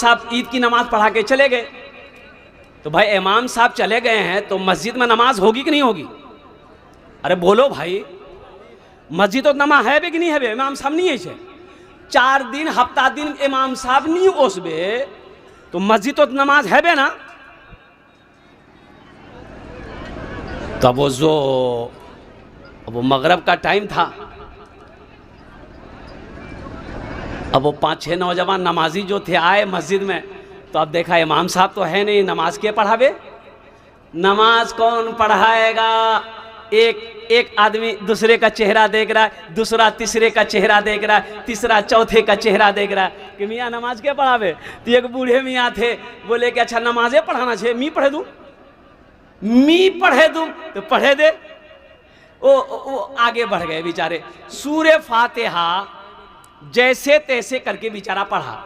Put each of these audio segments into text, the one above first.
साहब ईद की नमाज़ पढ़ा के चले गए। तो भाई इमाम साहब चले गए हैं तो मस्जिद में नमाज होगी कि नहीं होगी? अरे बोलो भाई, मस्जिद तो नमाज है बे कि नहीं है बे? इमाम साहब नहीं है 4 दिन हफ्ता दिन इमाम साहब नहीं ओसबे तो मस्जिद तो नमाज है बे ना। तब वो मगरब का टाइम था। अब वो 5-6 नौजवान नमाजी जो थे आए मस्जिद में, तो अब देखा इमाम साहब तो है नहीं, नमाज के पढ़ावे, नमाज कौन पढ़ाएगा? एक आदमी दूसरे का चेहरा देख रहा है, दूसरा तीसरे का चेहरा देख रहा है, तीसरा चौथे का चेहरा देख रहा है कि मियाँ नमाज के पढ़ावे। तो एक बूढ़े मियाँ थे, बोले कि अच्छा नमाजें पढ़ाना चाहिए, मी पढ़े दूँ, मी पढ़े दूँ तो पढ़े दे। वो आगे बढ़ गए बेचारे, सूरे फातिहा जैसे तैसे करके बेचारा पढ़ा,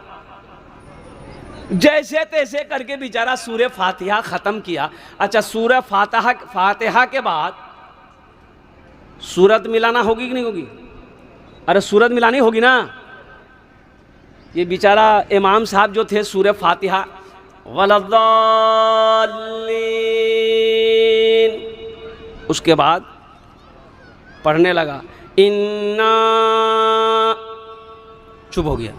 जैसे तैसे करके बेचारा सूरे फातिहा खत्म किया। अच्छा सूरे फातिहा के बाद सूरत मिलाना होगी कि नहीं होगी? अरे सूरत मिलानी होगी ना। ये बेचारा इमाम साहब जो थे सूरे फातिहा वलद्दाल्लीन, उसके बाद पढ़ने लगा इन्ना, चुप हो गया,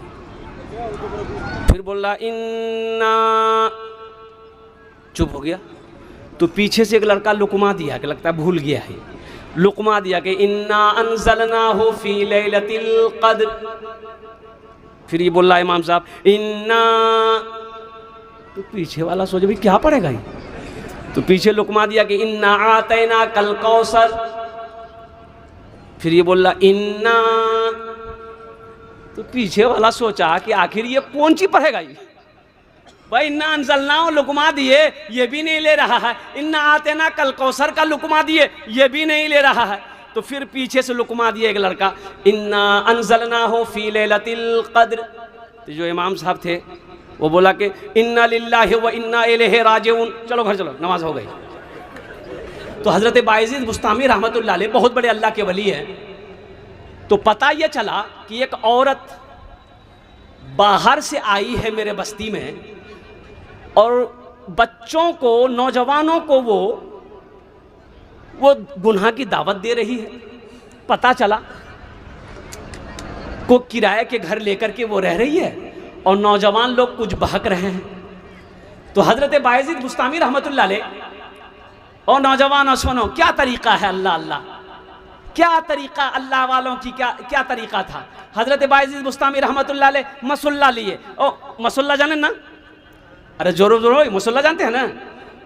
फिर बोल रहा इन्ना, चुप हो गया। तो पीछे से एक लड़का लुकमा दिया कि लगता है भूल गया है, लुकमा दिया कि इन्ना अंज़लनाहु फी लैलतिल क़द्र। फिर ये बोल रहा इमाम साहब इन्ना, तो पीछे वाला सोचे भाई क्या पढ़ेगा ये, तो पीछे लुकमा दिया कि इन्ना आतैना कल कौसर। फिर ये बोल रहा इन्ना, तो पीछे वाला सोचा कि आखिर ये कौन सी पढ़ेगा ये भाई। इन्ना अंज़लनाहु लुकमा दिए, ये भी नहीं ले रहा है। इन्ना आतेना कल कौसर का लुकमा दिए, ये भी नहीं ले रहा है। तो फिर पीछे से लुकमा दिए एक लड़का इन्ना अंज़लनाहु फी लैलतिल क़द्र। तो जो इमाम साहब थे वो बोला कि इन्ना लिल्लाहि व इन्ना इलैहि राजिऊन, चलो घर चलो, नमाज हो गई। तो हज़रत बायज़ीद बुस्तामी रहमतुल्लाह अलैह बहुत बड़े अल्लाह के वली हैं। तो पता ये चला कि एक औरत बाहर से आई है मेरे बस्ती में और बच्चों को, नौजवानों को वो गुनाह की दावत दे रही है। पता चला को किराए के घर लेकर के वो रह रही है और नौजवान लोग कुछ बहक रहे हैं। तो हज़रत बायज़ीद बुस्तामी रहमतुल्लाह अलैह और नौजवान सुनो क्या तरीक़ा है, अल्लाह अल्लाह, क्या तरीक़ा अल्लाह वालों की, क्या तरीक़ा था। हज़रत बायज़ीद बुस्तामी रहमतुल्लाह अलैह मसल्ला लिए। ओ मसल्ला जाने ना? अरे जोरो जोरो मसल्ला जानते हैं ना?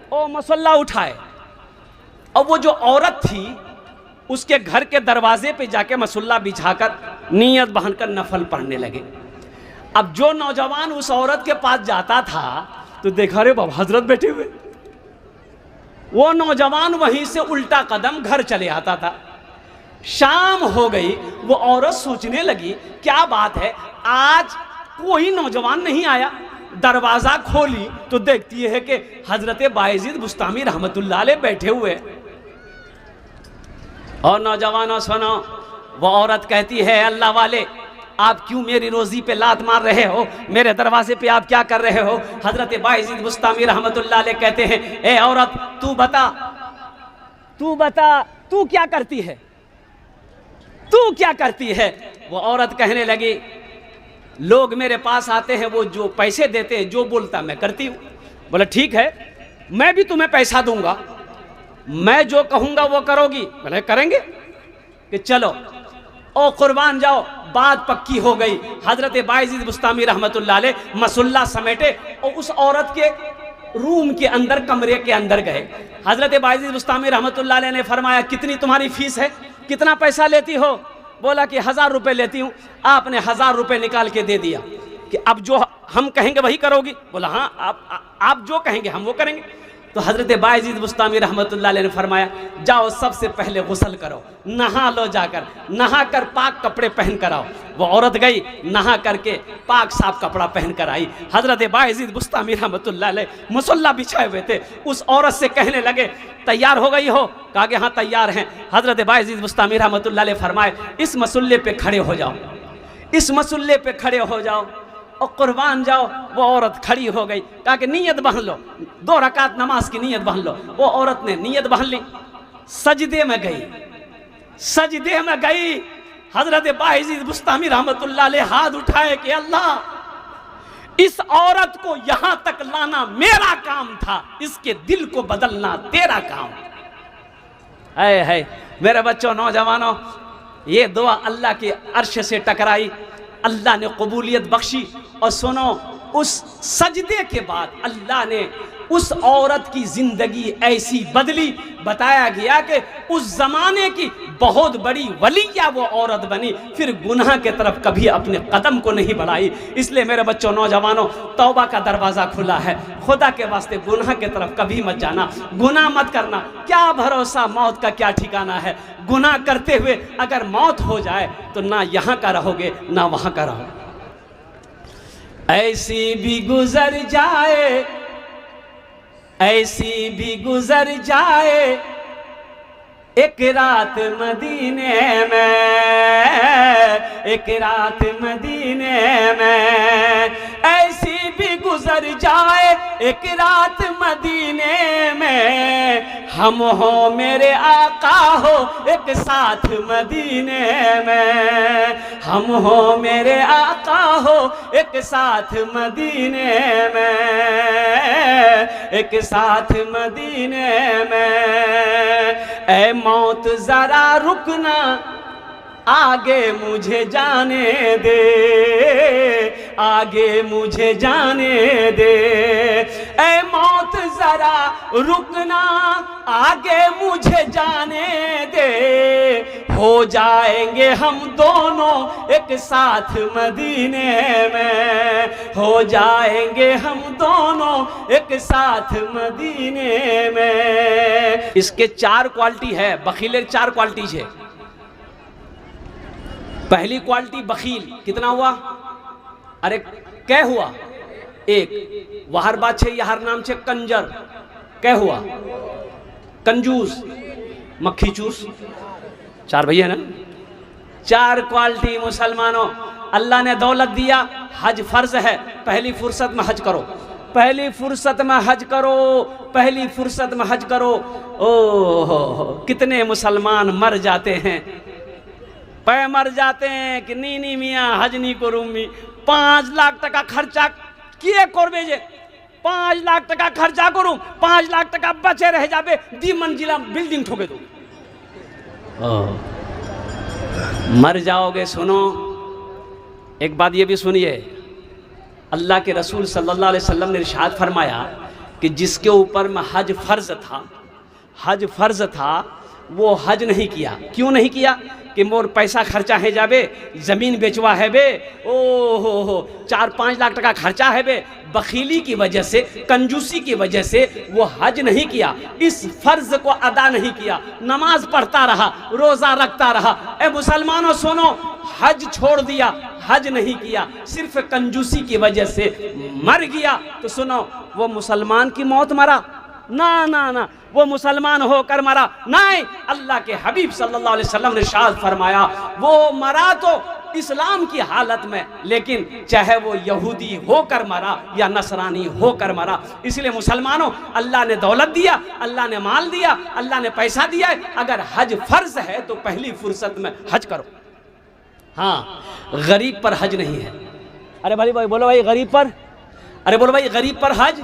ओ मसल्ला उठाए और वो जो औरत थी उसके घर के दरवाजे पे जाके मसल्ला बिछाकर नियत बांधकर नफल पढ़ने लगे। अब जो नौजवान उस औरत के पास जाता था तो देखा रे बाबा हजरत बैठे हुए, वो नौजवान वहीं से उल्टा कदम घर चले आता था। शाम हो गई, वो औरत सोचने लगी क्या बात है आज कोई नौजवान नहीं आया। दरवाज़ा खोली तो देखती है कि हज़रत बायज़ीद बुस्तामी रहमतुल्लाह अलैह बैठे हुए। और नौजवानों सुनो, वो औरत कहती है अल्लाह वाले आप क्यों मेरी रोज़ी पे लात मार रहे हो, मेरे दरवाजे पे आप क्या कर रहे हो। हज़रत बायज़ीद बुस्तामी रहमतुल्लाह अलैह कहते हैं ए औरत तू बता तू क्या करती है, तू क्या करती है। वो औरत कहने लगी लोग मेरे पास आते हैं, वो जो पैसे देते हैं जो बोलता मैं करती हूँ। बोला ठीक है मैं भी तुम्हें पैसा दूंगा, मैं जो कहूँगा वो करोगी। बोले करेंगे कि चलो ओ कुर्बान जाओ। बात पक्की हो गई। हज़रत बायज़ीद बुस्तामी रहमतुल्लाह अलैह मसल्ला समेटे और उस औरत के रूम के अंदर, कमरे के अंदर गए। हज़रत बायज़ीद बुस्तामी रहमतुल्लाह अलैह ने फरमाया कितनी तुम्हारी फीस है, कितना पैसा लेती हो। बोला कि 1000 रुपये लेती हूँ। आपने 1000 रुपये निकाल के दे दिया कि अब जो हम कहेंगे वही करोगी। बोला हाँ आप जो कहेंगे हम वो करेंगे। तो हज़रत बायज़ीद बुस्तामी रहमतुल्लाह अलैह ने फरमाया जाओ सबसे पहले गुस्ल करो, नहा लो, जाकर नहा कर पाक कपड़े पहन कर आओ। वो औरत गई, नहा करके पाक साफ कपड़ा पहन कर आई। हज़रत बायज़ीद बुस्तामी रहमतुल्लाह अलैह मुसल्ला बिछाए हुए थे, उस औरत से कहने लगे तैयार हो गई हो? कहा कि हाँ तैयार हैं। हज़रत बायज़ीद बुस्तामी रहमतुल्लाह अलैह फरमाए इस मसल्ले पे खड़े हो जाओ, इस मसल्ले पे खड़े हो जाओ। और कुर्बान जाओ। वो औरत खड़ी हो गई, कहा कि नीयत बन लो, 2 रकात नमाज की नीयत बन लो। वो औरत ने नीयत बन ली, सजदे में गई, सजदे में गई। हजरत बायजीद बुस्तामी रहमतुल्लाह अलैह हाथ उठाए कि अल्लाह, इस औरत को यहां तक लाना मेरा काम था, इसके दिल को बदलना तेरा काम है। मेरे बच्चों, नौजवानों, ये दुआ अल्लाह के अर्श से टकराई, अल्लाह ने कबूलियत बख्शी। और सुनो, उस सजदे के बाद अल्लाह ने उस औरत की जिंदगी ऐसी बदली, बताया गया कि उस जमाने की बहुत बड़ी वलिया वो औरत बनी, फिर गुनाह के तरफ कभी अपने कदम को नहीं बढ़ाई। इसलिए मेरे बच्चों, नौजवानों, तौबा का दरवाज़ा खुला है, खुदा के वास्ते गुनाह के तरफ कभी मत जाना, गुनाह मत करना। क्या भरोसा मौत का, क्या ठिकाना है। गुनाह करते हुए अगर मौत हो जाए तो ना यहाँ का रहोगे ना वहाँ का रहोगे। ऐसी भी गुजर जाए, ऐसी भी गुजर जाए एक रात मदीने में, एक रात मदीने में, ऐसी भी गुजर जाए एक रात मदीने में। हम हो मेरे आका हो एक साथ मदीने में, हम हो मेरे आका हो एक साथ मदीने में, एक साथ मदीने में। ऐ मौत जरा रुकना, आगे मुझे जाने दे, आगे मुझे जाने दे। ऐ मौत जरा रुकना, आगे मुझे जाने दे। हो जाएंगे हम दोनों एक साथ मदीने में, हो जाएंगे हम दोनों एक साथ मदीने में। इसके 4 क्वालिटी है, बखीले 4 क्वालिटी है। पहली क्वालिटी बखील, कितना हुआ? अरे कै हुआ? 1। वहार बात छे, यहार नाम छे कंजर, कै हुआ? कंजूस, मक्खी चूस, 4 भैया ना। 4 क्वालिटी मुसलमानों। अल्लाह ने दौलत दिया, हज फर्ज है, पहली फुर्सत में हज करो, पहली फुर्सत में हज करो, पहली फुर्सत में हज करो। ओह, कितने मुसलमान मर जाते हैं, पै मर जाते हैं कि नी मियाँ हज नहीं करूँगी। 5 लाख टका खर्चा किए करबे जे, 5 लाख टका खर्चा करूँ, 5 लाख टका बचे रह जाबे, 2 मंजिला बिल्डिंग ठोके दो, मर जाओगे। सुनो, एक बात ये भी सुनिए, अल्लाह के रसूल सल्लल्लाहु अलैहि वसल्लम ने इरशाद फरमाया कि जिसके ऊपर में हज फर्ज था, हज फर्ज था, वो हज नहीं किया। क्यों नहीं किया? कि मोर पैसा खर्चा है जाबे, ज़मीन बेचवा है बे, ओ हो 4-5 लाख टका खर्चा है बे। बखीली की वजह से, कंजूसी की वजह से वो हज नहीं किया, इस फर्ज को अदा नहीं किया, नमाज पढ़ता रहा, रोज़ा रखता रहा। ए मुसलमानों सुनो, हज छोड़ दिया, हज नहीं किया, सिर्फ कंजूसी की वजह से मर गया, तो सुनो, वो मुसलमान की मौत मरा ना ना ना, वो मुसलमान होकर मरा नहीं। अल्लाह के हबीब सल्लल्लाहु अलैहि वसल्लम ने इरशाद फरमाया, वो मरा तो इस्लाम की हालत में, लेकिन चाहे वो यहूदी होकर मरा या नसरानी होकर मरा। इसलिए मुसलमानों, अल्लाह ने दौलत दिया, अल्लाह ने माल दिया, अल्लाह ने पैसा दिया, अगर हज फर्ज है तो पहली फुर्सत में हज करो। हाँ, गरीब पर हज नहीं है। अरे भाई बोलो भाई, गरीब पर, अरे बोलो भाई, गरीब पर हज।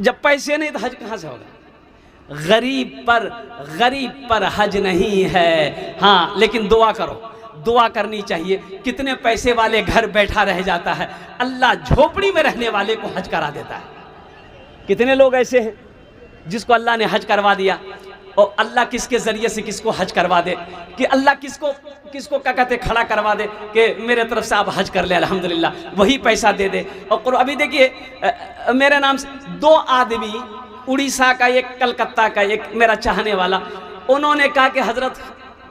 जब पैसे नहीं तो हज कहाँ से होगा? गरीब पर हज नहीं है। हाँ, लेकिन दुआ करो, दुआ करनी चाहिए। कितने पैसे वाले घर बैठा रह जाता है, अल्लाह झोपड़ी में रहने वाले को हज करा देता है। कितने लोग ऐसे हैं जिसको अल्लाह ने हज करवा दिया, और अल्लाह किसके जरिए से किसको हज करवा दे, कि अल्लाह किसको क्या कहते खड़ा करवा दे कि मेरे तरफ से आप हज कर ले, अल्हम्दुलिल्लाह, वही पैसा दे दे। और अभी देखिए, मेरे नाम से 2 आदमी, उड़ीसा का एक, कलकत्ता का एक, मेरा चाहने वाला, उन्होंने कहा कि हजरत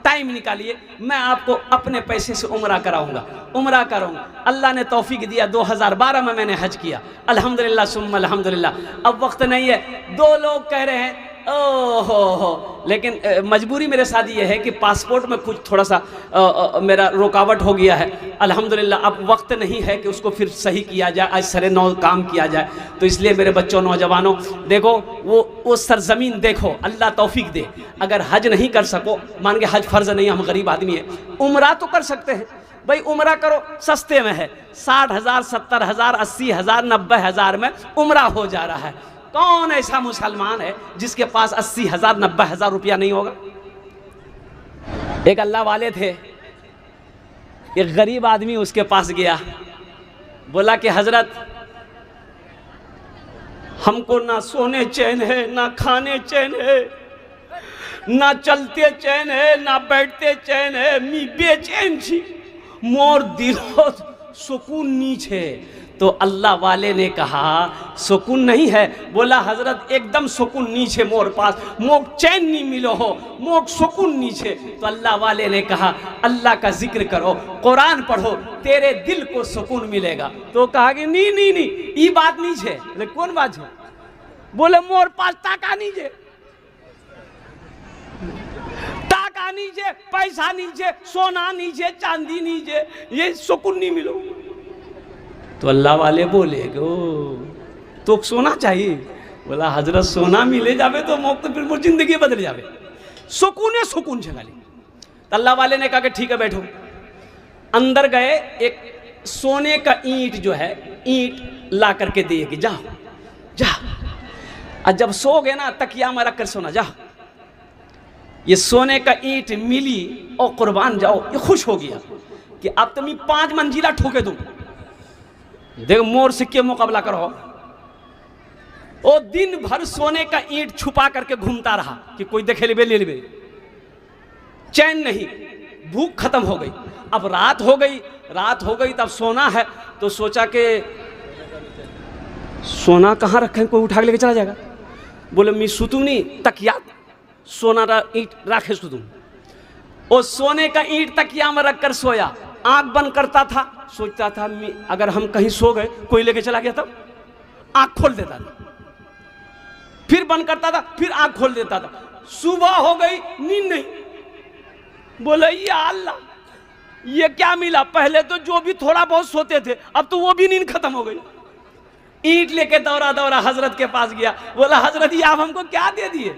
टाइम निकालिए, मैं आपको अपने पैसे से उम्रा कराऊंगा, उम्रा करूंगा। अल्लाह ने तौफीक दिया, 2012 में मैंने हज किया, अल्हम्दुलिल्लाह सुम्मा अल्हम्दुलिल्लाह। अब वक्त नहीं है। 2 लोग कह रहे हैं ओहो। लेकिन मजबूरी मेरे साथ ये है कि पासपोर्ट में कुछ थोड़ा सा मेरा रुकावट हो गया है। अल्हम्दुलिल्लाह अब वक्त नहीं है कि उसको फिर सही किया जाए, आज सरे नौ काम किया जाए। तो इसलिए मेरे बच्चों, नौजवानों, देखो वो सरजमीन देखो, अल्लाह तौफीक दे। अगर हज नहीं कर सको, मान के हज फ़र्ज़ नहीं, हम गरीब आदमी है, उम्रा तो कर सकते हैं भाई। उम्रा करो, सस्ते में है, 60,000, 70,000, 80,000, 90,000 में उम्रा हो जा रहा है। कौन ऐसा मुसलमान है जिसके पास 80,000, 90,000 रुपया नहीं होगा? एक अल्लाह वाले थे, एक गरीब आदमी उसके पास गया, बोला कि हजरत, हमको ना सोने चैन है, ना खाने चैन है, ना चलते चैन है, ना बैठते चैन है, मी बेचैन छी, मोर दिलो सुकून नीचे। तो अल्लाह वाले ने कहा सुकून नहीं है? बोला हजरत एकदम सुकून नीचे मोर पास, मोक चैन नहीं मिलो हो, मोक सुकून नीचे। तो अल्लाह वाले ने कहा अल्लाह का जिक्र करो, कुरान पढ़ो, तेरे दिल को सुकून मिलेगा। तो कहा कि नहीं नहीं नहीं, ये बात नीचे। बोले कौन बात है? बोले मोर पास टाका नीचे, टाका नीचे, पैसा नीचे, सोना नीचे, चांदी नीचे, ये सुकून नहीं मिलो। तो अल्लाह वाले बोले गो तो सोना चाहिए? बोला हजरत सोना मिले जावे तो मौत तो फिर वो जिंदगी बदल जावे, सुकून है, सुकून से खाली। तो अल्लाह वाले ने कहा कि ठीक है बैठो। अंदर गए, एक सोने का ईंट जो है, ईंट ला करके दिए कि जाओ जा, और जब सो गए ना तकिया में रख कर सोना, जा। ये सोने का ईंट मिली और कुर्बान जाओ, ये खुश हो गया कि अब तुम 5 मंजिला ठोके दूं, देख मोर से क्या मुकाबला करो। ओ दिन भर सोने का ईंट छुपा करके घूमता रहा कि कोई देखे ले ले, चैन नहीं, भूख खत्म हो गई। अब रात हो गई, तब सोना है। तो सोचा कि सोना कहाँ रखें, कोई उठा के लेके चला जाएगा। बोले मी सुतूं नहीं, तकिया सोना ईंट राखे सुतूं। और सोने का ईंट तकिया में रखकर सोया, आंख बंद करता था, सोचता था अगर हम कहीं सो गए, कोई लेके चला गया, तब आंख खोल देता था, फिर बंद करता था, फिर आंख खोल देता था। सुबह हो गई, नींद नहीं। बोले या अल्लाह, ये क्या मिला? पहले तो जो भी थोड़ा बहुत सोते थे, अब तो वो भी नींद खत्म हो गई। ईंट लेके दौड़ा दौड़ा हजरत के पास गया। बोला हजरत ये आप हमको क्या दे दिए?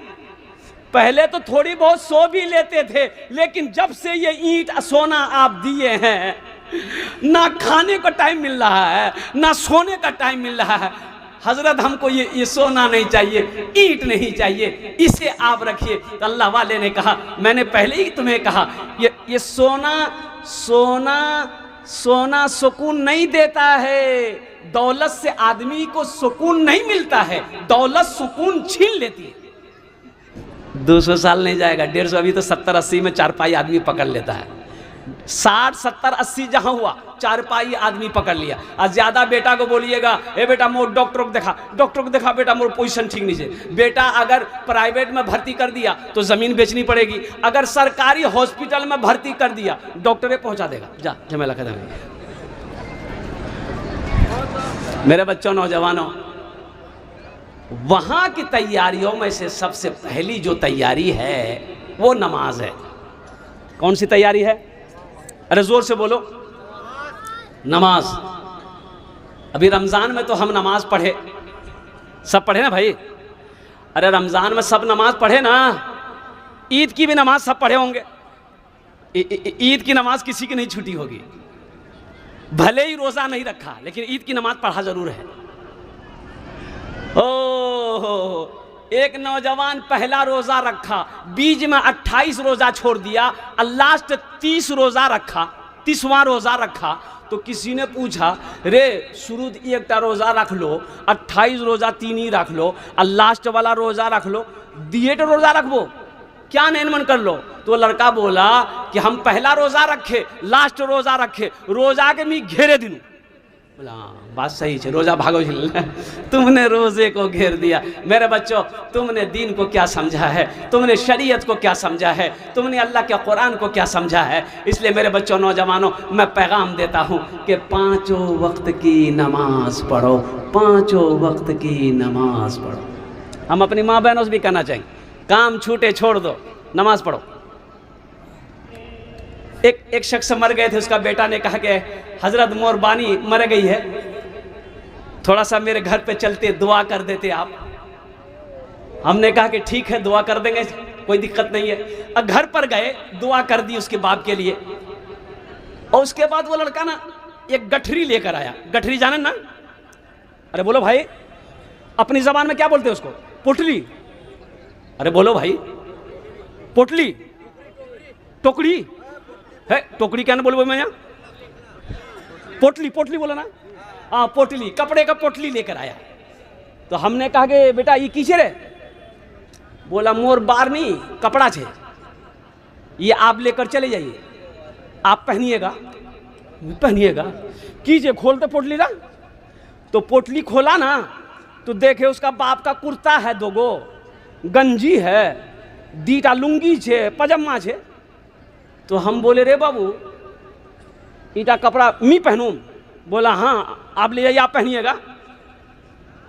पहले तो थोड़ी बहुत सो भी लेते थे, लेकिन जब से ये ईंट सोना आप दिए हैं, ना खाने का टाइम मिल रहा है, ना सोने का टाइम मिल रहा है। हजरत हमको ये सोना नहीं चाहिए, ईंट नहीं चाहिए, इसे आप रखिए। तो अल्लाह वाले ने कहा मैंने पहले ही तुम्हें कहा, ये सोना सुकून नहीं देता है। दौलत से आदमी को सुकून नहीं मिलता है, दौलत सुकून छीन लेती है। 200 साल नहीं जाएगा, 150, अभी तो 70-80 में चारपाई आदमी पकड़ लेता है। 60, 70, 80 जहां हुआ, चारपाई आदमी पकड़ लिया। और ज्यादा बेटा को बोलिएगा ए बेटा मोर डॉक्टर को देखा बेटा मोर पोजीशन ठीक नहीं है। बेटा अगर प्राइवेट में भर्ती कर दिया तो जमीन बेचनी पड़ेगी, अगर सरकारी हॉस्पिटल में भर्ती कर दिया डॉक्टर पहुंचा देगा, जा झमेला खत्म। मेरे बच्चों, नौजवानों, वहां की तैयारियों में से सबसे पहली जो तैयारी है वो नमाज है। कौन सी तैयारी है? अरे जोर से बोलो, नमाज। अभी रमजान में तो हम नमाज पढ़े, सब पढ़े ना भाई? अरे रमजान में सब नमाज पढ़े ना, ईद की भी नमाज सब पढ़े होंगे। ईद की नमाज किसी की नहीं छूटी होगी, भले ही रोजा नहीं रखा लेकिन ईद की नमाज पढ़ा जरूर है। ओह, एक नौजवान पहला रोजा रखा, बीच में 28 रोजा छोड़ दिया, और लास्ट 30 रोजा रखा, 30वां रोजा रखा। तो किसी ने पूछा रे शुरू एक रोजा रख लो, 28 रोजा 3 ही रख लो, और लास्ट वाला रोजा रख लो, दिए तो रोजा रखबो, क्या नैनमन कर लो। तो लड़का बोला कि हम पहला रोजा रखे, लास्ट रोजा रखे, रोजा के मी घेरे दिनू। बोला बात सही है, रोजा भागो तुमने रोजे को घेर दिया। मेरे बच्चों, तुमने दीन को क्या समझा है, तुमने शरीयत को क्या समझा है, तुमने अल्लाह के कुरान को क्या समझा है। इसलिए मेरे बच्चों, नौजवानों, मैं पैगाम देता हूँ कि 5 वक्त की नमाज पढ़ो, 5 वक्त की नमाज पढ़ो। हम अपनी माँ बहनों से भी कहना चाहेंगे, काम छूटे छोड़ दो, नमाज पढ़ो। एक शख्स मर गए थे, उसका बेटा ने कहा कि हजरत मोरबानी मर गई है, थोड़ा सा मेरे घर पे चलते दुआ कर देते आप। हमने कहा कि ठीक है दुआ कर देंगे, कोई दिक्कत नहीं है। अब घर पर गए, दुआ कर दी उसके बाप के लिए, और उसके बाद वो लड़का ना एक गठरी लेकर आया। गठरी जाने ना? अरे बोलो भाई, अपनी जबान में क्या बोलते हैं उसको? पोटली। अरे बोलो भाई, पोटली, टोकरी है, टोकरी क्या ना बोलो मैं यहाँ, पोटली, पोटली बोला ना? हाँ पोटली, कपड़े का पोटली लेकर आया। तो हमने कहा कि बेटा ये किसे रे? बोला मोर बार नहीं, कपड़ा छे, ये आप लेकर चले जाइए, आप पहनिएगा। पहनिएगा कीजिए, खोलते पोटली ना, तो पोटली खोला ना तो देखे उसका बाप का कुर्ता है, दोगो गंजी है, दीटा लुंगी छे, पजामा छे। तो हम बोले रे बाबू ईटा कपड़ा मी पहनूं? बोला हाँ आप ले जाइए, आप पहनिएगा।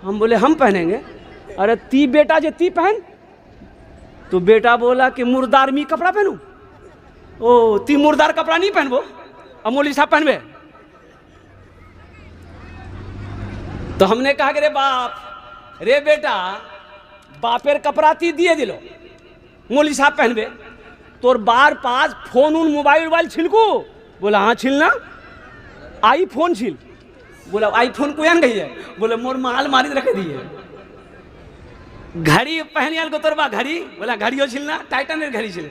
हम बोले हम पहनेंगे। अरे ती बेटा जे ती पहन। तो बेटा बोला कि मुर्दार मी कपड़ा पहनूं? ओ ती मुर्दार कपड़ा नहीं पहनबो, अब मौलवी साहब पहनबे। तो हमने कहा कि रे बाप, रे बेटा बापेर कपड़ा ती दिए दिलो, मौलवी साहब पहनबे, तोर बार पास फोन उन मोबाइल वोबाइल छिलकू? बोला हाँ छिलना। आई फोन छिल। बोला आई फोन को गई है? बोले मोर माल मारी रख दी है। घड़ी पहन को तोर बा घड़ी? बोला घड़ियों छिलना, टाइटन घड़ी छिल।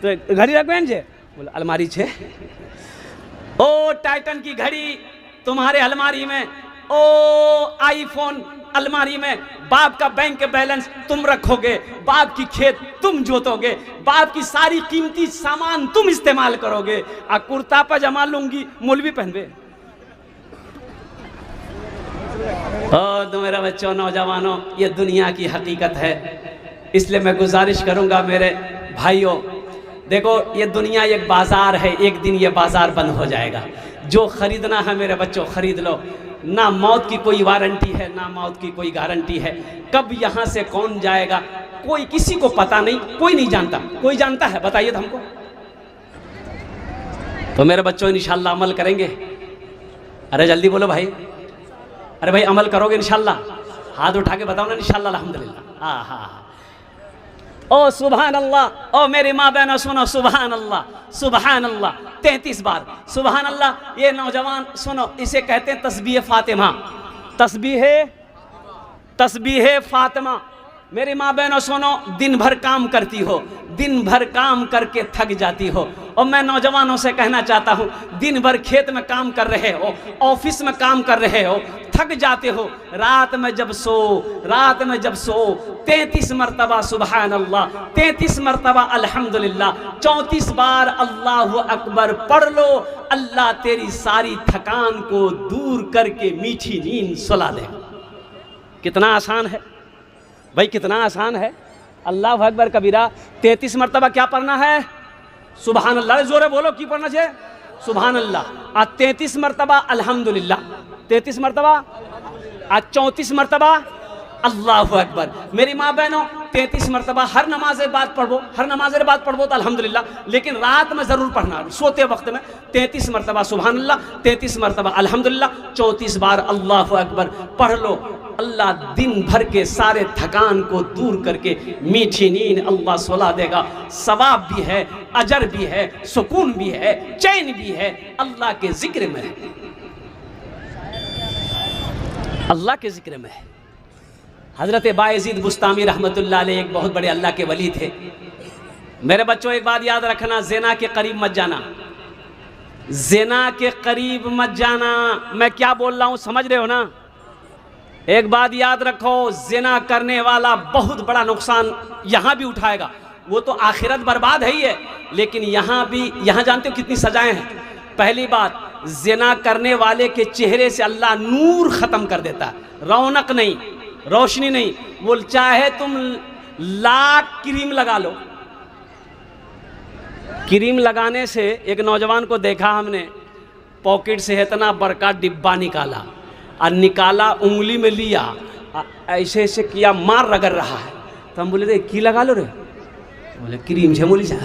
तो घड़ी रख बहन छे? बोला अलमारी छे। ओ टाइटन की घड़ी तुम्हारे अलमारी में, ओ आईफोन अलमारी में, बाप का बैंक बैलेंस तुम रखोगे, बाप की खेत तुम जोतोगे, बाप की सारी कीमती सामान तुम इस्तेमाल करोगे, आ कुर्ता पजामा लूंगी मौलवी पहनबे। तो मेरा बच्चों, नौजवानों, ये दुनिया की हकीकत है। इसलिए मैं गुजारिश करूंगा मेरे भाइयों, देखो ये दुनिया एक बाजार है, एक दिन ये बाजार बंद हो जाएगा। जो खरीदना है मेरे बच्चों खरीद लो। ना मौत की कोई वारंटी है, ना मौत की कोई गारंटी है। कब यहाँ से कौन जाएगा कोई किसी को पता नहीं, कोई नहीं जानता। कोई जानता है? बताइए तो हमको। तो मेरे बच्चों इंशाल्लाह अमल करेंगे। अरे जल्दी बोलो भाई, अरे भाई अमल करोगे इंशाल्लाह? हाथ उठा के बताओ ना इंशाल्लाह अल्हम्दुलिल्लाह। हाँ हाँ। ओ सुभान अल्लाह, ओ मेरी माँ बहनों सुनो, सुभान अल्लाह, सुभान अल्लाह 33 बार सुभान अल्लाह। ये नौजवान सुनो, इसे कहते हैं तस्बीह फातिमा। तस्बीह फातिमा। मेरी माँ बहनों सुनो, दिन भर काम करती हो, दिन भर काम करके थक जाती हो, और मैं नौजवानों से कहना चाहता हूँ, दिन भर खेत में काम कर रहे हो, ऑफिस में काम कर रहे हो, थक जाते हो, रात में जब सो 33 मरतबा सुभान अल्लाह, 33 मरतबा अल्हम्दुलिल्लाह, 34 बार अल्लाहु अकबर पढ़ लो। अल्लाह तेरी सारी थकान को दूर करके मीठी नींद सुला दे। कितना आसान है भाई, कितना आसान है। अल्लाह अकबर कबीरा 33 मरतबा क्या पढ़ना है? सुभान अल्लाह। जोरे बोलो की पढ़ना चाहिए? सुभान अल्लाह। आज 33 मरतबा अल्हम्दुलिल्लाह, 33 मरतबा, आज 34 मरतबा अल्लाह अकबर। मेरी माँ बहनों 33 मरतबा हर नमाज बाद पढ़ो, हर नमाज बाद पढ़ो तो अल्हम्दुलिल्लाह, लेकिन रात में ज़रूर पढ़ना, सोते वक्त में 33 मरतबा सुभान अल्लाह, 33 मरतबा अल्हम्दुलिल्लाह, 34 बार अल्लाह अकबर पढ़ लो। अल्लाह दिन भर के सारे थकान को दूर करके मीठी नींद अल्लाह सुला देगा। सवाब भी है, अजर भी है, सुकून भी है, चैन भी है, अल्लाह के जिक्र में है, अल्लाह के जिक्र में है। हज़रत बायज़ीद बुस्तामी रहमतुल्लाह अलैह एक बहुत बड़े अल्लाह के वली थे। मेरे बच्चों एक बात याद रखना, ज़िना के करीब मत जाना, ज़िना के करीब मत जाना। मैं क्या बोल रहा हूँ समझ रहे हो ना? एक बात याद रखो, ज़िना करने वाला बहुत बड़ा नुकसान यहाँ भी उठाएगा। वो तो आखिरत बर्बाद है ही है, लेकिन यहाँ जानते हो कितनी सजाएं हैं। पहली बात, ज़िना करने वाले के चेहरे से अल्लाह नूर ख़त्म कर देता है, रौनक नहीं, रोशनी नहीं। वो चाहे तुम लाख क्रीम लगा लो, क्रीम लगाने से एक नौजवान को देखा हमने, पॉकेट से इतना बड़का डिब्बा निकाला और निकाला, उंगली में लिया, ऐसे ऐसे किया, मार रगड़ रहा है। तो हम बोले रे की लगा लो रे, बोले क्रीम है। बोली जा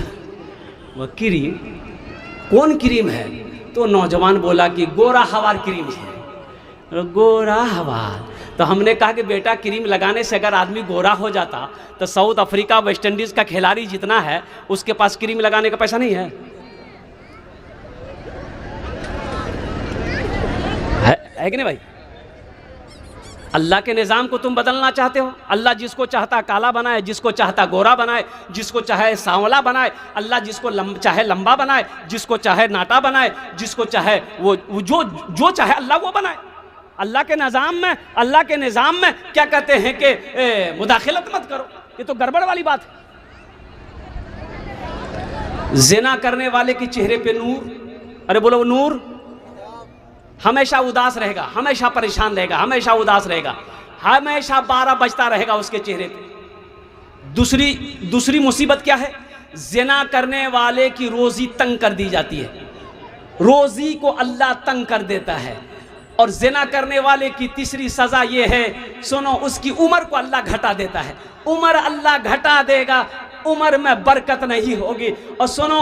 वो क्रीम कौन क्रीम है? तो नौजवान बोला कि गोरा हवार क्रीम है। गोरा हवार। तो हमने कहा कि बेटा क्रीम लगाने से अगर आदमी गोरा हो जाता तो साउथ अफ्रीका वेस्ट इंडीज का खिलाड़ी जितना है उसके पास क्रीम लगाने का पैसा नहीं है कि नहीं भाई? अल्लाह के निज़ाम को तुम बदलना चाहते हो? अल्लाह जिसको चाहता काला बनाए, जिसको चाहता गोरा बनाए, जिसको चाहे सांवला बनाए। अल्लाह जिसको चाहे लंबा बनाए, जिसको चाहे नाटा बनाए, जिसको चाहे वो जो चाहे अल्लाह वो बनाए। अल्लाह के निज़ाम में क्या कहते हैं कि मुदाखिलत मत करो, ये तो गड़बड़ वाली बात है। ज़िना करने वाले के चेहरे पे नूर, अरे बोलो नूर, हमेशा उदास रहेगा, हमेशा परेशान रहेगा, हमेशा उदास रहेगा, हमेशा 12 बजता रहेगा उसके चेहरे पे। दूसरी मुसीबत क्या है? ज़िना करने वाले की रोज़ी तंग कर दी जाती है, रोज़ी को अल्लाह तंग कर देता है। और ज़िना करने वाले की तीसरी सज़ा ये है, सुनो, उसकी उम्र को अल्लाह घटा देता है। उम्र अल्लाह घटा देगा, उम्र में बरकत नहीं होगी। और सुनो,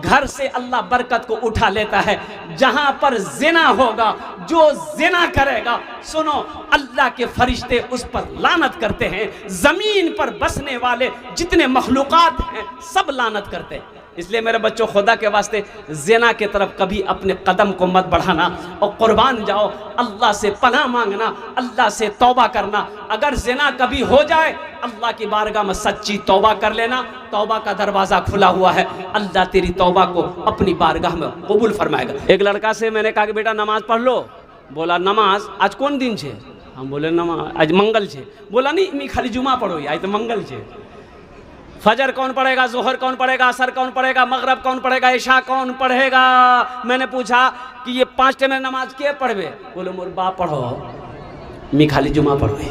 घर से अल्लाह बरकत को उठा लेता है। जहां पर ज़िना होगा, जो ज़िना करेगा, सुनो, अल्लाह के फरिश्ते उस पर लानत करते हैं। ज़मीन पर बसने वाले जितने मखलूक़ात हैं सब लानत करते हैं। इसलिए मेरे बच्चों, खुदा के वास्ते ज़िना के तरफ कभी अपने कदम को मत बढ़ाना और कुर्बान जाओ, अल्लाह से पनाह मांगना, अल्लाह से तौबा करना। अगर ज़िना कभी हो जाए, अल्लाह की बारगाह में सच्ची तौबा कर लेना, तौबा का दरवाज़ा खुला हुआ है, अल्लाह तेरी तौबा को अपनी बारगाह में कबूल फरमाएगा। एक लड़का से मैंने कहा कि बेटा नमाज पढ़ लो। बोला नमाज आज कौन दिन छे? हम बोले नमाज आज मंगल छे। बोला नहीं, मी खाली जुमा पढ़ो, आज तो मंगल छे। फजर कौन पढ़ेगा, जोहर कौन पढ़ेगा, असर कौन पढ़ेगा, मगरब कौन पढ़ेगा, इशा कौन पढ़ेगा? मैंने पूछा कि ये 5 टाइम नमाज के पढ़वे? बोले मोर बाप पढ़ो, मी खाली जुमा पढ़ो है।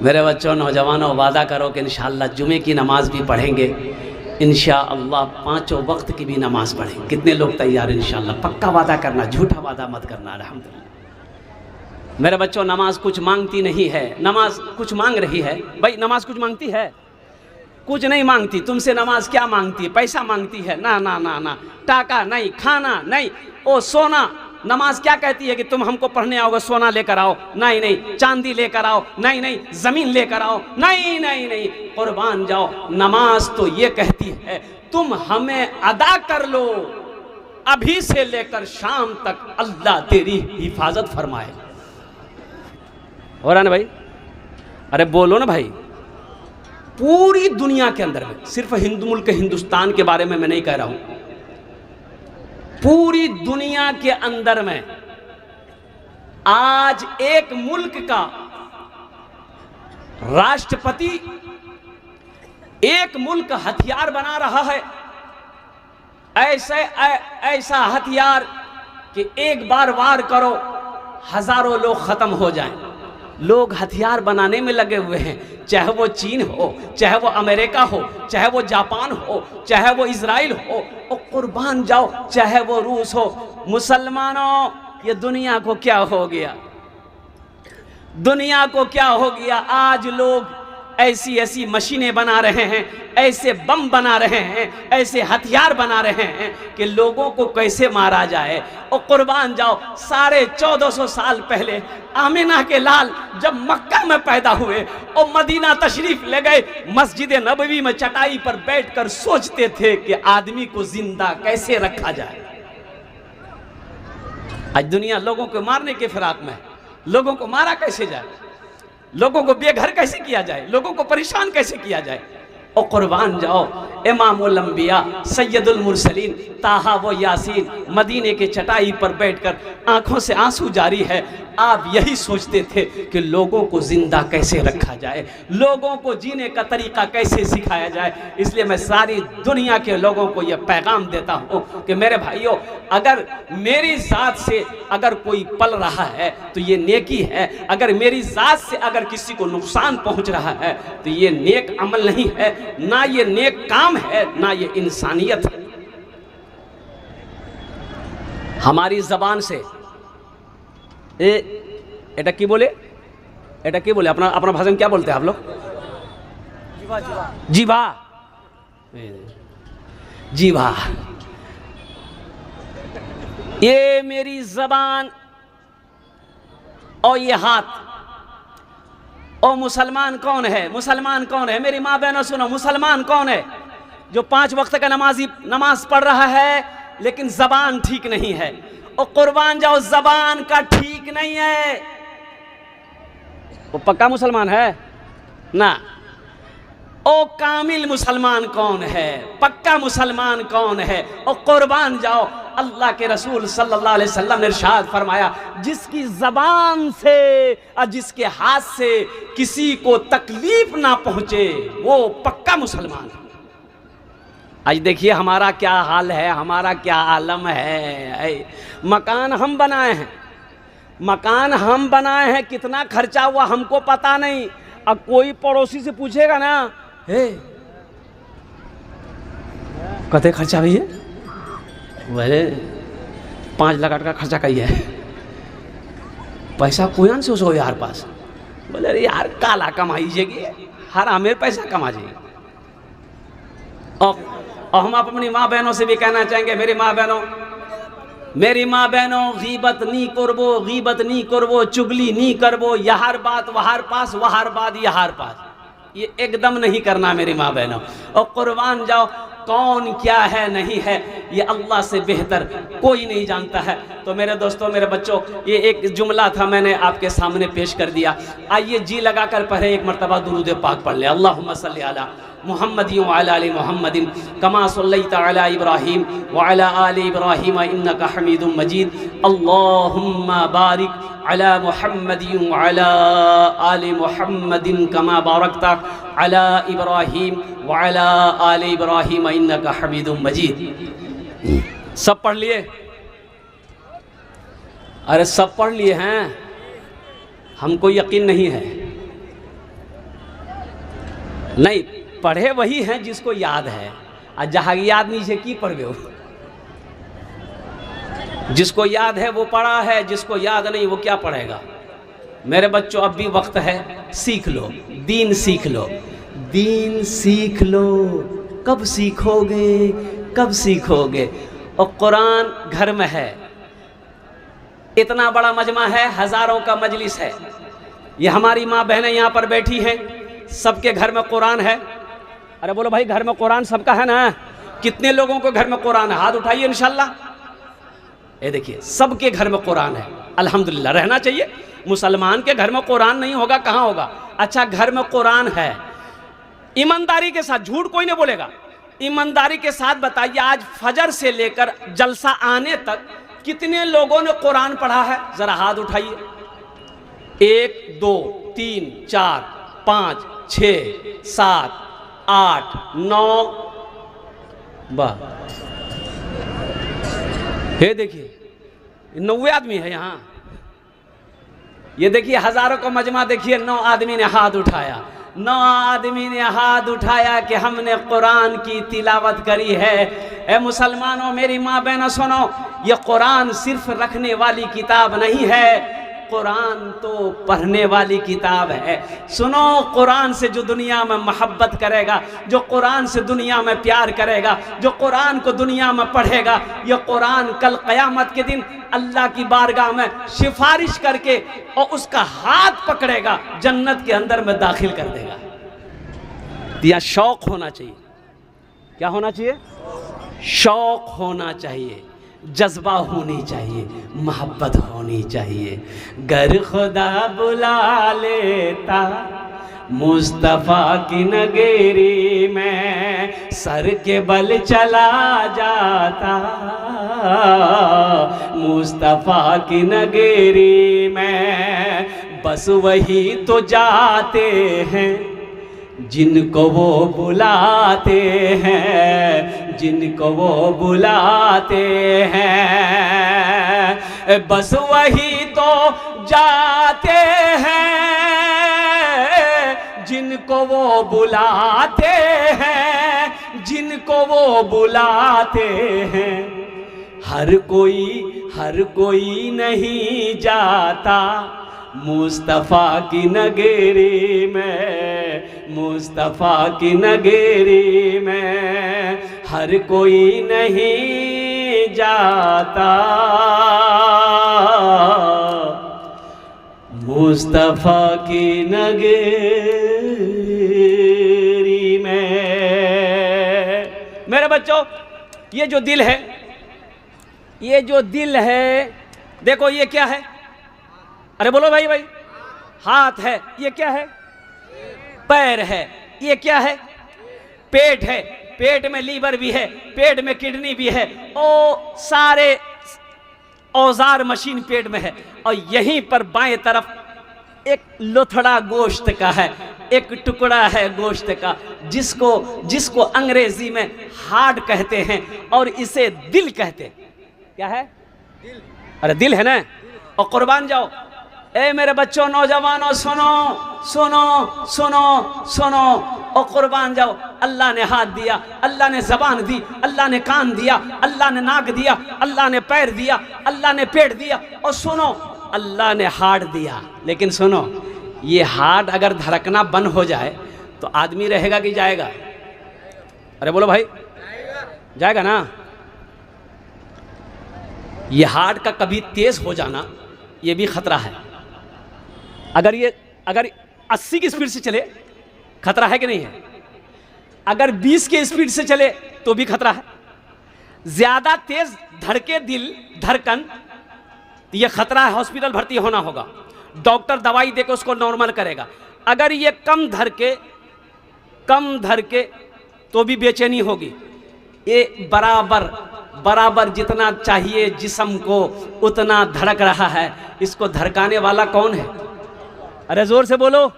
मेरे बच्चों, नौजवानों, वादा करो कि इंशाअल्लाह जुमे की नमाज भी पढ़ेंगे, इंशाअल्लाह 5 वक्त की भी नमाज पढ़ेंगे। कितने लोग तैयार? इंशाअल्लाह पक्का वादा करना, झूठा वादा मत करना। अल्हम्दुलिल्लाह। मेरे बच्चों, नमाज कुछ मांगती नहीं है, नमाज कुछ मांग रही है। भाई नमाज कुछ मांगती है? कुछ नहीं मांगती। तुमसे नमाज क्या मांगती है? पैसा मांगती है? ना ना ना ना, टाका नहीं, खाना नहीं, ओ सोना। नमाज क्या कहती है कि तुम हमको पढ़ने आओगे, सोना लेकर आओ? नहीं नहीं। चांदी लेकर आओ? नहीं नहीं। जमीन लेकर आओ? नहीं नहीं नहीं। कुर्बान जाओ, नमाज तो ये कहती है तुम हमें अदा कर लो, अभी से लेकर शाम तक अल्लाह तेरी हिफाजत फरमाए। हो रहा ना भाई? अरे बोलो ना भाई। पूरी दुनिया के अंदर में, सिर्फ हिंदू मुल्क हिंदुस्तान के बारे में मैं नहीं कह रहा हूं, पूरी दुनिया के अंदर में आज एक मुल्क का राष्ट्रपति एक मुल्क हथियार बना रहा है, ऐसा हथियार कि एक बार वार करो हजारों लोग खत्म हो जाएं। लोग हथियार बनाने में लगे हुए हैं, चाहे वो चीन हो, चाहे वो अमेरिका हो, चाहे वो जापान हो, चाहे वो इजराइल हो, और कुर्बान जाओ, चाहे वो रूस हो। मुसलमानों, ये दुनिया को क्या हो गया? दुनिया को क्या हो गया? आज लोग ऐसी ऐसी मशीनें बना रहे हैं, ऐसे बम बना रहे हैं, ऐसे हथियार बना रहे हैं कि लोगों को कैसे मारा जाए। और कुर्बान जाओ, 1450 साल पहले आमिना के लाल जब मक्का में पैदा हुए और मदीना तशरीफ ले गए, मस्जिद नबवी में चटाई पर बैठकर सोचते थे कि आदमी को जिंदा कैसे रखा जाए। आज दुनिया लोगों को मारने के फिराक में है। लोगों को मारा कैसे जाए, लोगों को बेघर कैसे किया जाए, लोगों को परेशान कैसे किया जाए। और कुर्बान जाओ, इमामुल अंबिया सैयदुल मुरसलीन ताहा व यासीन मदीने के चटाई पर बैठकर आंखों से आंसू जारी है। आप यही सोचते थे कि लोगों को जिंदा कैसे रखा जाए, लोगों को जीने का तरीका कैसे सिखाया जाए। इसलिए मैं सारी दुनिया के लोगों को यह पैगाम देता हूँ कि मेरे भाइयों, अगर मेरी ज़ात से अगर कोई पल रहा है तो ये नेकी है, अगर मेरी ज़ात से अगर किसी को नुकसान पहुँच रहा है तो ये नेक अमल नहीं है, ना ये नेक काम है, ना ये इंसानियत है। हमारी जबान से এটা কি বলে এটা কি বলে अपना अपना भाषा में क्या बोलते हैं आप लोग? जीवा जीवा जीवा। ये मेरी जबान और ये हाथ। और मुसलमान कौन है? मुसलमान कौन है? मेरी माँ बहनों सुनो, मुसलमान कौन है? जो 5 वक्त का नमाज पढ़ रहा है लेकिन जबान ठीक नहीं है। और कुर्बान जाओ, जबान का ठीक नहीं है, वो पक्का मुसलमान है ना? ओ कामिल मुसलमान कौन है? पक्का मुसलमान कौन है? और कुर्बान जाओ, अल्लाह के रसूल सल्लल्लाहु अलैहि वसल्लम ने इरशाद फरमाया, जिसकी जबान से और जिसके हाथ से किसी को तकलीफ ना पहुंचे वो पक्का मुसलमान है। आज देखिए हमारा क्या हाल है, हमारा क्या आलम है। मकान हम बनाए हैं, मकान हम बनाए हैं, कितना खर्चा हुआ हमको पता नहीं। अब कोई पड़ोसी से पूछेगा ना, हे कते खर्चा भैया? बोले 5 लाख का खर्चा कही है। पैसा कोई से उसको यार पास। बोले अरे यार काला कमाई जाएगी, हर आमेर पैसा कमा जाएगी। और हम अपनी माँ बहनों से भी कहना चाहेंगे, मेरी माँ बहनों गीबत नहीं करबो, गीबत नहीं करबो, चुगली नहीं करबो, यहार बात वहार पास, वहार बात यहार पास, ये एकदम नहीं करना मेरी माँ बहनों। और कुर्बान जाओ, कौन क्या है नहीं है ये अल्लाह से बेहतर कोई नहीं जानता है। तो मेरे दोस्तों, मेरे बच्चों, ये एक जुमला था, मैंने आपके सामने पेश कर दिया। आइए जी लगाकर पढ़े एक मरतबा दुरूद पाक पढ़ ले। अल्लाहुम्मा सल्ली अला मुहम्मदिन व अला आलि मुहम्मदिन कमा सल्लैता अला इब्राहीम व अला आलि इब्राहीम इन्नका हमीदुम मजीद। अल्लाहुम्मा बारिक अला मुहम्मदिन व अला आलि मुहम्मदिन कमा बारकता अला इब्राहीम व अला आलि इब्राहीम इन्नका हमीदुम मजीद। सब पढ़ लिए? अरे सब पढ़ लिए हैं, हमको यकीन नहीं है। नहीं, पढ़े वही हैं जिसको याद है, और जहाँ याद नहीं है की पढ़े हो। जिसको याद है वो पढ़ा है, जिसको याद नहीं वो क्या पढ़ेगा। मेरे बच्चों, अब भी वक्त है, सीख लो, दीन सीख लो, दीन सीख लो। कब सीखोगे, कब सीखोगे? और कुरान घर में है, इतना बड़ा मजमा है, हजारों का मजलिस है। ये हमारी माँ बहनें यहाँ पर बैठी हैं, सबके घर में कुरान है। अरे बोलो भाई, घर में कुरान सबका है ना? कितने लोगों को घर में कुरान है? हाथ उठाइए इंशाल्लाह। ये देखिए, सबके घर में कुरान है, अल्हम्दुलिल्लाह। रहना चाहिए। मुसलमान के घर में कुरान नहीं होगा कहाँ होगा? अच्छा, घर में कुरान है। ईमानदारी के साथ, झूठ कोई नहीं बोलेगा, ईमानदारी के साथ बताइए, आज फजर से लेकर जलसा आने तक कितने लोगों ने कुरान पढ़ा है? जरा हाथ उठाइए। 1 2 3 4 5 6 7 8 9 वाह, ये देखिए 90 आदमी है यहाँ। ये देखिए हजारों का मजमा, देखिए 9 आदमी ने हाथ उठाया। 9 आदमी ने हाथ उठाया कि हमने कुरान की तिलावत करी है। ए मुसलमानों, मेरी माँ बहनों सुनो, ये कुरान सिर्फ रखने वाली किताब नहीं है, कुरान तो पढ़ने वाली किताब है। सुनो, कुरान से जो दुनिया में मोहब्बत करेगा, जो कुरान से दुनिया में प्यार करेगा, जो कुरान को दुनिया में पढ़ेगा, ये कुरान कल क़यामत के दिन अल्लाह की बारगाह में सिफारिश करके और उसका हाथ पकड़ेगा, जन्नत के अंदर में दाखिल कर देगा। या शौक होना चाहिए। क्या होना चाहिए? शौक होना चाहिए, जज्बा होनी चाहिए, मोहब्बत होनी चाहिए। गर खुदा बुला लेता मुस्तफ़ा की नगरी में, सर के बल चला जाता मुस्तफ़ा की नगरी में। बस वही तो जाते हैं जिनको वो बुलाते हैं, जिनको वो बुलाते हैं। बस वही तो जाते हैं जिनको वो बुलाते हैं, जिनको वो बुलाते हैं। हर कोई नहीं जाता, मुस्तफ़ा की नगरी में, मुस्तफ़ा की नगरी में हर कोई नहीं जाता, मुस्तफ़ा की नगरी में। मेरे बच्चों, ये जो दिल है, ये जो दिल है, देखो ये क्या है? अरे बोलो भाई भाई। हाथ है, ये क्या है? पैर है, ये क्या है? पेट है, पेट में लीवर भी है, पेट में किडनी भी है, और सारे औजार मशीन पेट में है। और यहीं पर बाएं तरफ एक लोथड़ा गोश्त का है, एक टुकड़ा है गोश्त का, जिसको अंग्रेजी में हार्ट कहते हैं और इसे दिल कहते हैं। क्या है? दिल। अरे दिल है ना। और कुर्बान जाओ। ए मेरे बच्चों, नौजवानों, सुनो सुनो सुनो सुनो, और कुर्बान जाओ। अल्लाह ने हाथ दिया, अल्लाह ने जबान दी, अल्लाह ने कान दिया, अल्लाह ने नाक दिया, अल्लाह ने पैर दिया, अल्लाह ने पेट दिया, और सुनो, अल्लाह ने हार्ट दिया। लेकिन सुनो, ये हार्ट अगर धड़कना बंद हो जाए तो आदमी रहेगा कि जाएगा? अरे बोलो भाई, जाएगा ना। ये हार्ट का कभी तेज हो जाना, ये भी खतरा है। अगर 80 की स्पीड से चले, खतरा है कि नहीं है? अगर 20 के स्पीड से चले तो भी खतरा है। ज्यादा तेज धड़के दिल धड़कन, ये खतरा है, हॉस्पिटल भर्ती होना होगा, डॉक्टर दवाई देकर उसको नॉर्मल करेगा। अगर ये कम धड़के तो भी बेचैनी होगी। ये बराबर जितना चाहिए जिस्म को उतना धड़क रहा है। इसको धड़काने वाला कौन है? अरे जोर से बोलो।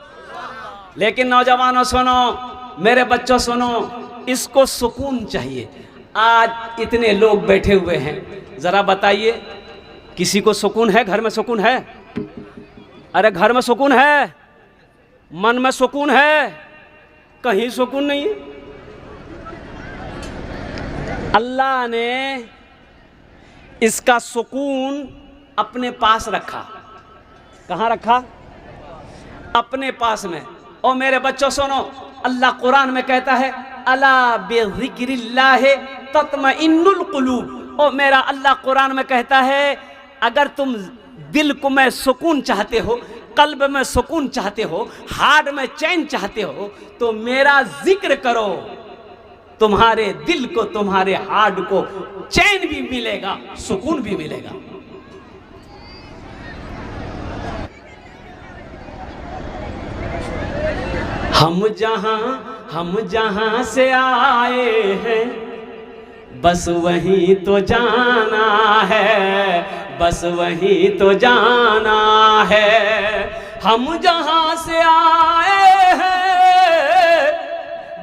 लेकिन नौजवानों सुनो, मेरे बच्चों सुनो, इसको सुकून चाहिए। आज इतने लोग बैठे हुए हैं, जरा बताइए, किसी को सुकून है? घर में सुकून है? अरे घर में सुकून है, मन में सुकून है, कहीं सुकून नहीं है। अल्लाह ने इसका सुकून अपने पास रखा। कहाँ रखा? अपने पास में। और मेरे बच्चों सुनो, अल्लाह कुरान में कहता है, अला बिज़िक्रिल्लाहि तत्मइन्नुल कुलूब। और मेरा अल्लाह कुरान में कहता है, अगर तुम दिल को में सुकून चाहते हो, कल्ब में सुकून चाहते हो, हार्ट में चैन चाहते हो, तो मेरा जिक्र करो, तुम्हारे दिल को, तुम्हारे हार्ट को चैन भी मिलेगा, सुकून भी मिलेगा। हम जहां से आए हैं, बस वहीं तो जाना है, बस वहीं तो जाना है। हम जहां से आए हैं,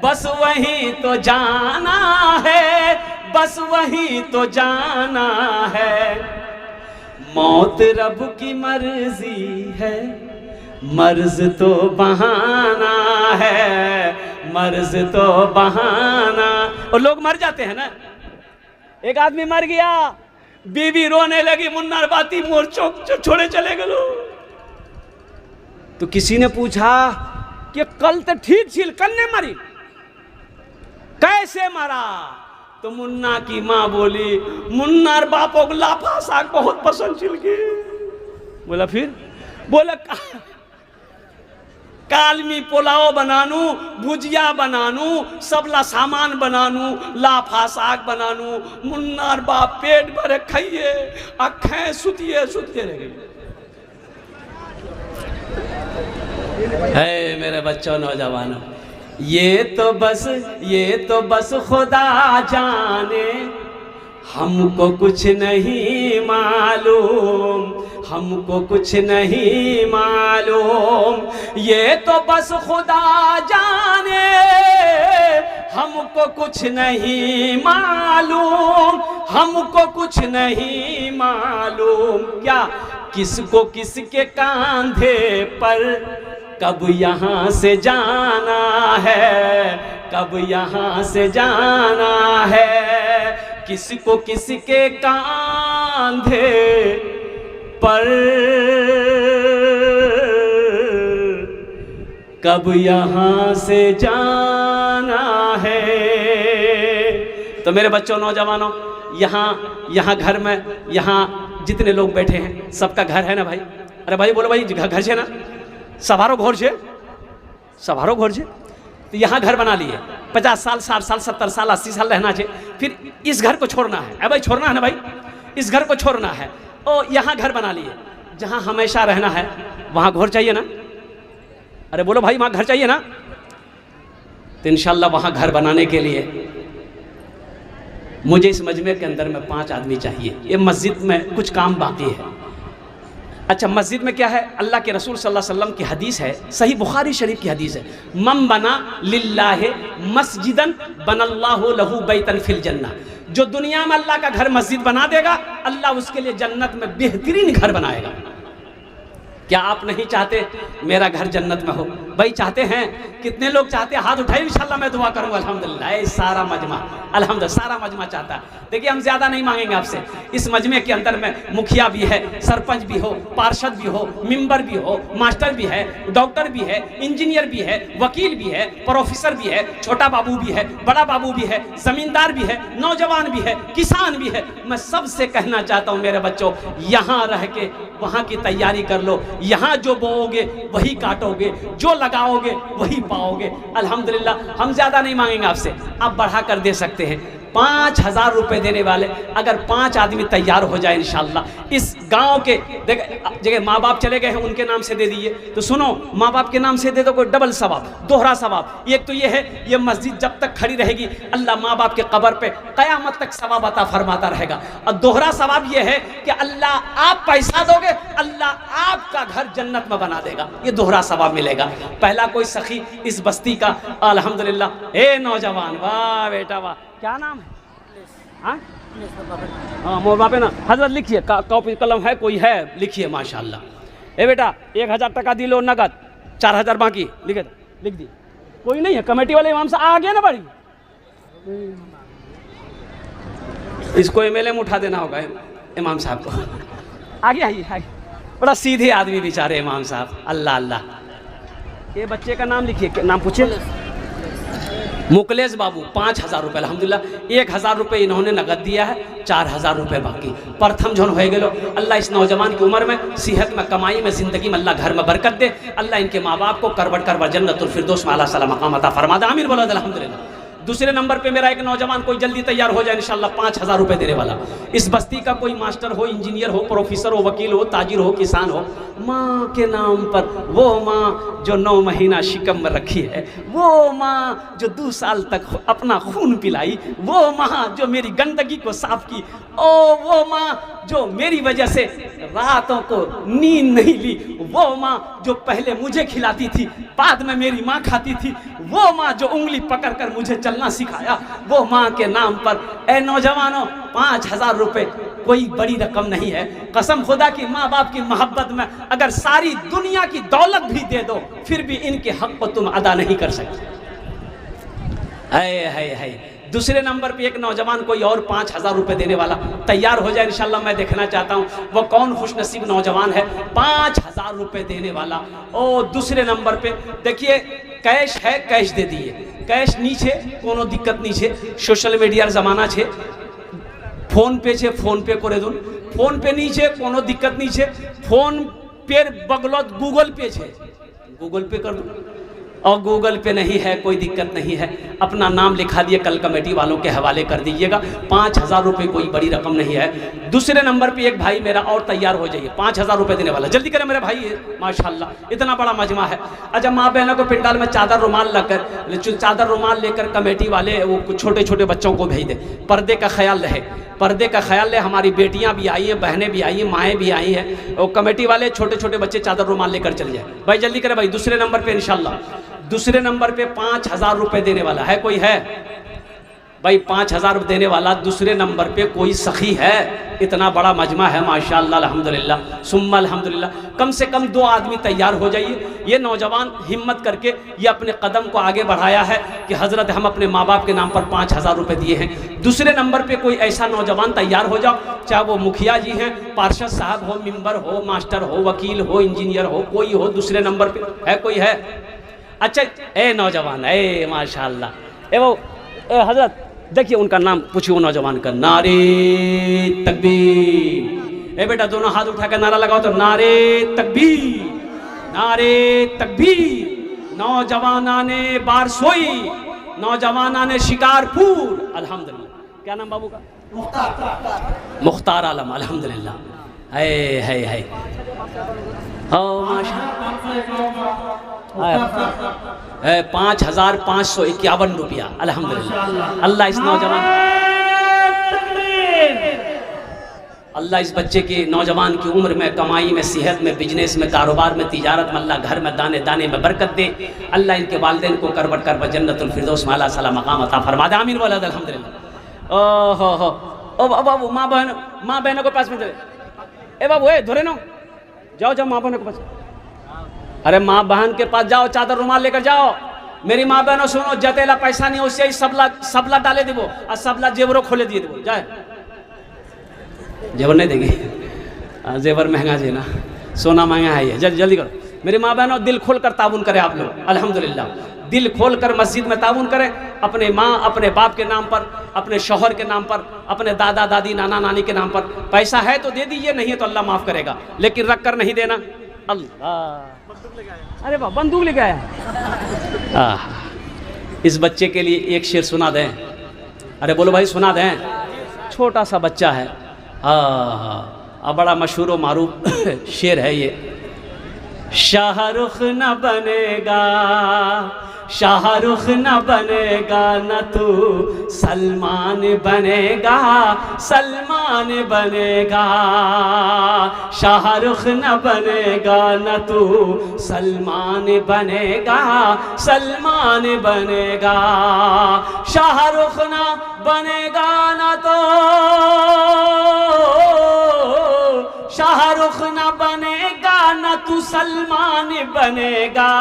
बस वहीं तो जाना है, बस वहीं तो जाना है। मौत रब की मर्जी है, मर्ज तो बहाना है, मर्ज तो बहाना। और लोग मर जाते हैं ना। एक आदमी मर गया, बीवी रोने लगी, मुन्नार बाती मोर छोड़े चले गए। तो किसी ने पूछा कि कल तो ठीक छिल, कन्ने मरी, कैसे मरा? तो मुन्ना की माँ बोली, मुन्नार बापों को लाफा साग बहुत पसंद छिल के। बोला फिर? बोला कालमी पुलाव बनानू, भुजिया बनानू, सबला सामान बनानू, लाफा साग बनानू, मुन्नार बाप पेट भरे खाइए, अखें सुतिए रह गई। है मेरे बच्चों, नौजवानों, ये तो बस खुदा जाने, हमको कुछ नहीं मालूम, हमको कुछ नहीं मालूम। ये तो बस खुदा जाने, हमको कुछ नहीं मालूम, हमको कुछ नहीं मालूम। क्या किसको किसके कांधे पर कब यहाँ से जाना है, कब यहाँ से जाना है। किसको किसके कांधे पर कब यहाँ से जाना है। तो मेरे बच्चों, नौजवानों, यहाँ घर में, यहाँ जितने लोग बैठे हैं सबका घर है ना भाई? अरे भाई बोलो भाई, घर से ना सवारो घर से, सवारो घर से। तो यहाँ घर बना लिए, 50 साल, 60 साल, 70 साल, 80 साल रहना चाहिए, फिर इस घर को छोड़ना है। अरे भाई छोड़ना है ना भाई, इस घर को छोड़ना है। और यहाँ घर बना लिए, जहाँ हमेशा रहना है वहाँ घर चाहिए ना? अरे बोलो भाई, वहाँ घर चाहिए ना? तो इंशाल्लाह वहाँ घर बनाने के लिए मुझे इस मजमे के अंदर में 5 आदमी चाहिए। ये मस्जिद में कुछ काम बाकी है। अच्छा, मस्जिद में क्या है? अल्लाह के रसूल सल्लल्लाहु अलैहि वसल्लम की हदीस है, सही बुखारी शरीफ की हदीस है, मम बना लिल्लाहि मस्जिदन बनल्लाहु लहू बैतन फिल जन्नह। जो दुनिया में अल्लाह का घर मस्जिद बना देगा, अल्लाह उसके लिए जन्नत में बेहतरीन घर बनाएगा। क्या आप नहीं चाहते मेरा घर जन्नत में हो? भाई चाहते हैं? कितने लोग चाहते हैं? हाथ उठाइए, इंशाल्लाह मैं दुआ करूंगा। अल्हम्दुलिल्लाह, सारा मजमा, अल्हम्दुलिल्लाह सारा मजमा चाहता है। देखिए, हम ज्यादा नहीं मांगेंगे आपसे। इस मजमे के अंदर में मुखिया भी है, सरपंच भी हो, पार्षद भी हो, मेंबर भी हो, मास्टर भी है, डॉक्टर भी है, इंजीनियर भी है, वकील भी है, प्रोफेसर भी है, छोटा बाबू भी है, बड़ा बाबू भी है, जमींदार भी है, नौजवान भी है, किसान भी है। मैं सबसे कहना चाहता हूँ मेरे बच्चों, यहाँ रह के वहाँ की तैयारी कर लो। यहाँ जो बोओगे वही काटोगे, जो लगाओगे वही पाओगे। अल्हम्दुलिल्लाह, हम ज्यादा नहीं मांगेंगे आपसे, आप बढ़ा कर दे सकते हैं। 5000 रुपए देने वाले अगर 5 आदमी तैयार हो जाए इंशाल्लाह, इस गांव के जगह माँ बाप चले गए हैं उनके नाम से दे दीजिए। तो सुनो, माँ बाप के नाम से दे दो, कोई डबल सवाब, दोहरा सवाब। एक तो ये है, ये मस्जिद जब तक खड़ी रहेगी अल्लाह माँ बाप के कब्र पे कयामत तक सवाब अता फरमाता रहेगा। और दोहरा सवाब ये है कि अल्लाह आप पैसा दोगे, अल्लाह आपका घर जन्नत में बना देगा। ये दोहरा सवाब मिलेगा। पहला कोई सखी इस बस्ती का, अल्हम्दुलिल्लाह, ए नौजवान, वाह बेटा वाह, क्या नाम है? हाँ, मोर बापे ना हजरत लिखिए, कॉपी कलम है कोई है? लिखिए माशाल्लाह। ए बेटा, 1000 टका दिलो नगद, 4000 बाकी लिखे, लिख दी। कोई नहीं है कमेटी वाले इमाम साहब आ गए ना? बड़ी इसको एमएलए में उठा देना होगा इमाम साहब को। आगे आइए, बड़ा सीधे आदमी बेचारे इमाम साहब, अल्लाह अल्लाह। ये बच्चे का नाम लिखिए, नाम पूछिए। मुकलेश बाबू, 5000 रुपये। अल्हम्दुलिल्लाह, 1000 रुपये इन्होंने नगद दिया है, 4000 रुपये बाकी। प्रथम जौन हो गए। अल्लाह इस नौजवान की उम्र में, सेहत में, कमाई में, जिंदगी में अल्लाह घर में बरकत दे। अल्लाह इनके माँ बाप को करवट करवट जन्नतुल फिरदौस में आला साला मकाम अता फरमा दे। आमीन बोलो अल्हम्दुलिल्लाह। दूसरे नंबर पे मेरा एक नौजवान कोई जल्दी तैयार हो जाए इंशाल्लाह, 5000 रुपये देने वाला। इस बस्ती का कोई मास्टर हो, इंजीनियर हो, प्रोफेसर हो, वकील हो, ताजिर हो, किसान हो, माँ के नाम पर, वो माँ जो 9 महीना शिकम में रखी है, वो माँ जो 2 साल तक अपना खून पिलाई, वो माँ जो मेरी गंदगी को साफ की, ओ वो माँ जो मेरी वजह से रातों को नींद नहीं ली, वो माँ जो पहले मुझे खिलाती थी, बाद में मेरी माँ खाती थी, वो माँ जो उंगली पकड़ कर मुझे चलना सिखाया, वो माँ के नाम पर। ए नौजवानों, 5000 रुपये कोई बड़ी रकम नहीं है। कसम खुदा की, माँ बाप की मोहब्बत में अगर सारी दुनिया की दौलत भी दे दो, फिर भी इनके हक को तुम अदा नहीं कर सकते। है। दूसरे नंबर पे एक नौजवान कोई और 5000 रुपये देने वाला तैयार हो जाए इंशाल्लाह। मैं देखना चाहता हूँ वो कौन खुशनसीब नौजवान है 5000 रुपये देने वाला। और दूसरे नंबर पे देखिए, कैश है, कैश दे दिए। कैश नीचे कोनो दिक्कत नहीं है, सोशल मीडियार जमाना है, फोन पे छे, फोन पे करे दून। फोन पे नीचे कोनो दिक्कत नहीं है, फोन पे बगलत गूगल पे छे, गूगल पे कर दूँ। और गूगल पे नहीं है, कोई दिक्कत नहीं है, अपना नाम लिखा दिए, कल कमेटी वालों के हवाले कर दीजिएगा। 5000 रुपये कोई बड़ी रकम नहीं है। दूसरे नंबर पे एक भाई मेरा और तैयार हो जाइए, 5000 रुपये देने वाला। जल्दी करें मेरे भाई, माशाल्लाह इतना बड़ा मजमा है। अच्छा, माँ बहनों को पिंडाल में चादर रुमाल लगकर, चादर रुमाल लेकर कमेटी वाले वो छोटे छोटे बच्चों को भेज दे। पर्दे का ख्याल रहे, पर्दे का ख्याल रहे। हमारी बेटियाँ भी आई हैं, बहनें भी आई हैं, माएँ भी आई हैं। और कमेटी वाले छोटे छोटे बच्चे चादर रुमाल लेकर चल जाए। भाई जल्दी करें भाई। दूसरे नंबर पर इंशाल्लाह, दूसरे नंबर पे 5000 रुपये देने वाला है कोई है? भाई 5000 देने वाला दूसरे नंबर पे कोई सखी है? इतना बड़ा मजमा है माशाअल्लाह, अल्हम्दुलिल्लाह सुम्मा अल्हम्दुलिल्लाह। कम से कम 2 आदमी तैयार हो जाइए। ये नौजवान हिम्मत करके ये अपने कदम को आगे बढ़ाया है कि हज़रत हम अपने माँ बाप के नाम पर 5000 रुपये दिए हैं। दूसरे नंबर पे कोई ऐसा नौजवान तैयार हो जाओ, चाहे वो मुखिया जी हैं, पार्षद साहब हो, मेंबर हो, मास्टर हो, वकील हो, इंजीनियर हो, कोई हो। दूसरे नंबर पे है कोई है? अच्छा ए नौजवान, ए माशाल्लाह, ए वो ए हजरत देखिए उनका नाम पूछिए वो नौजवान का। नारे तकबीर। ए बेटा दोनों हाथ उठा कर नारा लगाओ तो नारे तकबीर, नारे तकबीर। नौजवाना ने बारसोई, नौजवाना ने शिकारपुर। अल्हम्दुलिल्लाह। क्या नाम बाबू का? मुख्तार आलम। अल्हम्दुलिल्लाह। है 5,551 रुपया। अल्हम्दुलिल्लाह। अल्लाह इस नौजवान, अल्लाह इस बच्चे की नौजवान की उम्र में, कमाई में, सेहत में, बिजनेस में, कारोबार में, तिजारत में, अल्लाह घर में दाने दाने में बरकत दे। अल्लाह इनके वालिदैन को करबट करबट जन्नतुल फिरदौस में आला साला मकाम अता फरमा दे। आमीन बोला अल्हम्दुलिल्लाह। ओ हो ओ बाबू, माँ बहनों को पास में दे। ए बाबू ए धोरे नो, जाओ जाओ माँ बहनों के पास। अरे माँ बहन के पास जाओ, चादर रुमाल लेकर जाओ। मेरी माँ बहनों सुनो, जतेला पैसा नहीं उससे ही सबला डाले देवो और सबला जेवरों खोले दिए देवो। जाए जेवर नहीं देंगे, जेवर महंगा जी ना, सोना महंगा है ये। जल्दी करो मेरी माँ बहनों, दिल खोल कर ताउन करें आप लोग। अल्हम्दुलिल्लाह दिल खोल कर मस्जिद में ताउन करें, अपने माँ अपने बाप के नाम पर, अपने शौहर के नाम पर, अपने दादा दादी नाना नानी के नाम पर। पैसा है तो दे दीजिए, नहीं है तो अल्लाह माफ़ करेगा, लेकिन रख कर नहीं देना। अल्लाह, अरे वाह बंदूक लेके आया। इस बच्चे के लिए एक शेर सुना दें। अरे बोलो भाई सुना दें। छोटा सा बच्चा है, बड़ा मशहूर व मारूफ शेर है ये। शाहरुख न बनेगा, शाहरुख न बनेगा, न तू सलमान बनेगा, सलमान बनेगा। शाहरुख न बनेगा, न तू सलमान बनेगा, सलमान बनेगा। शाहरुख न बनेगा, न तो शाहरुख न बनेगा, न तू सलमान बनेगा।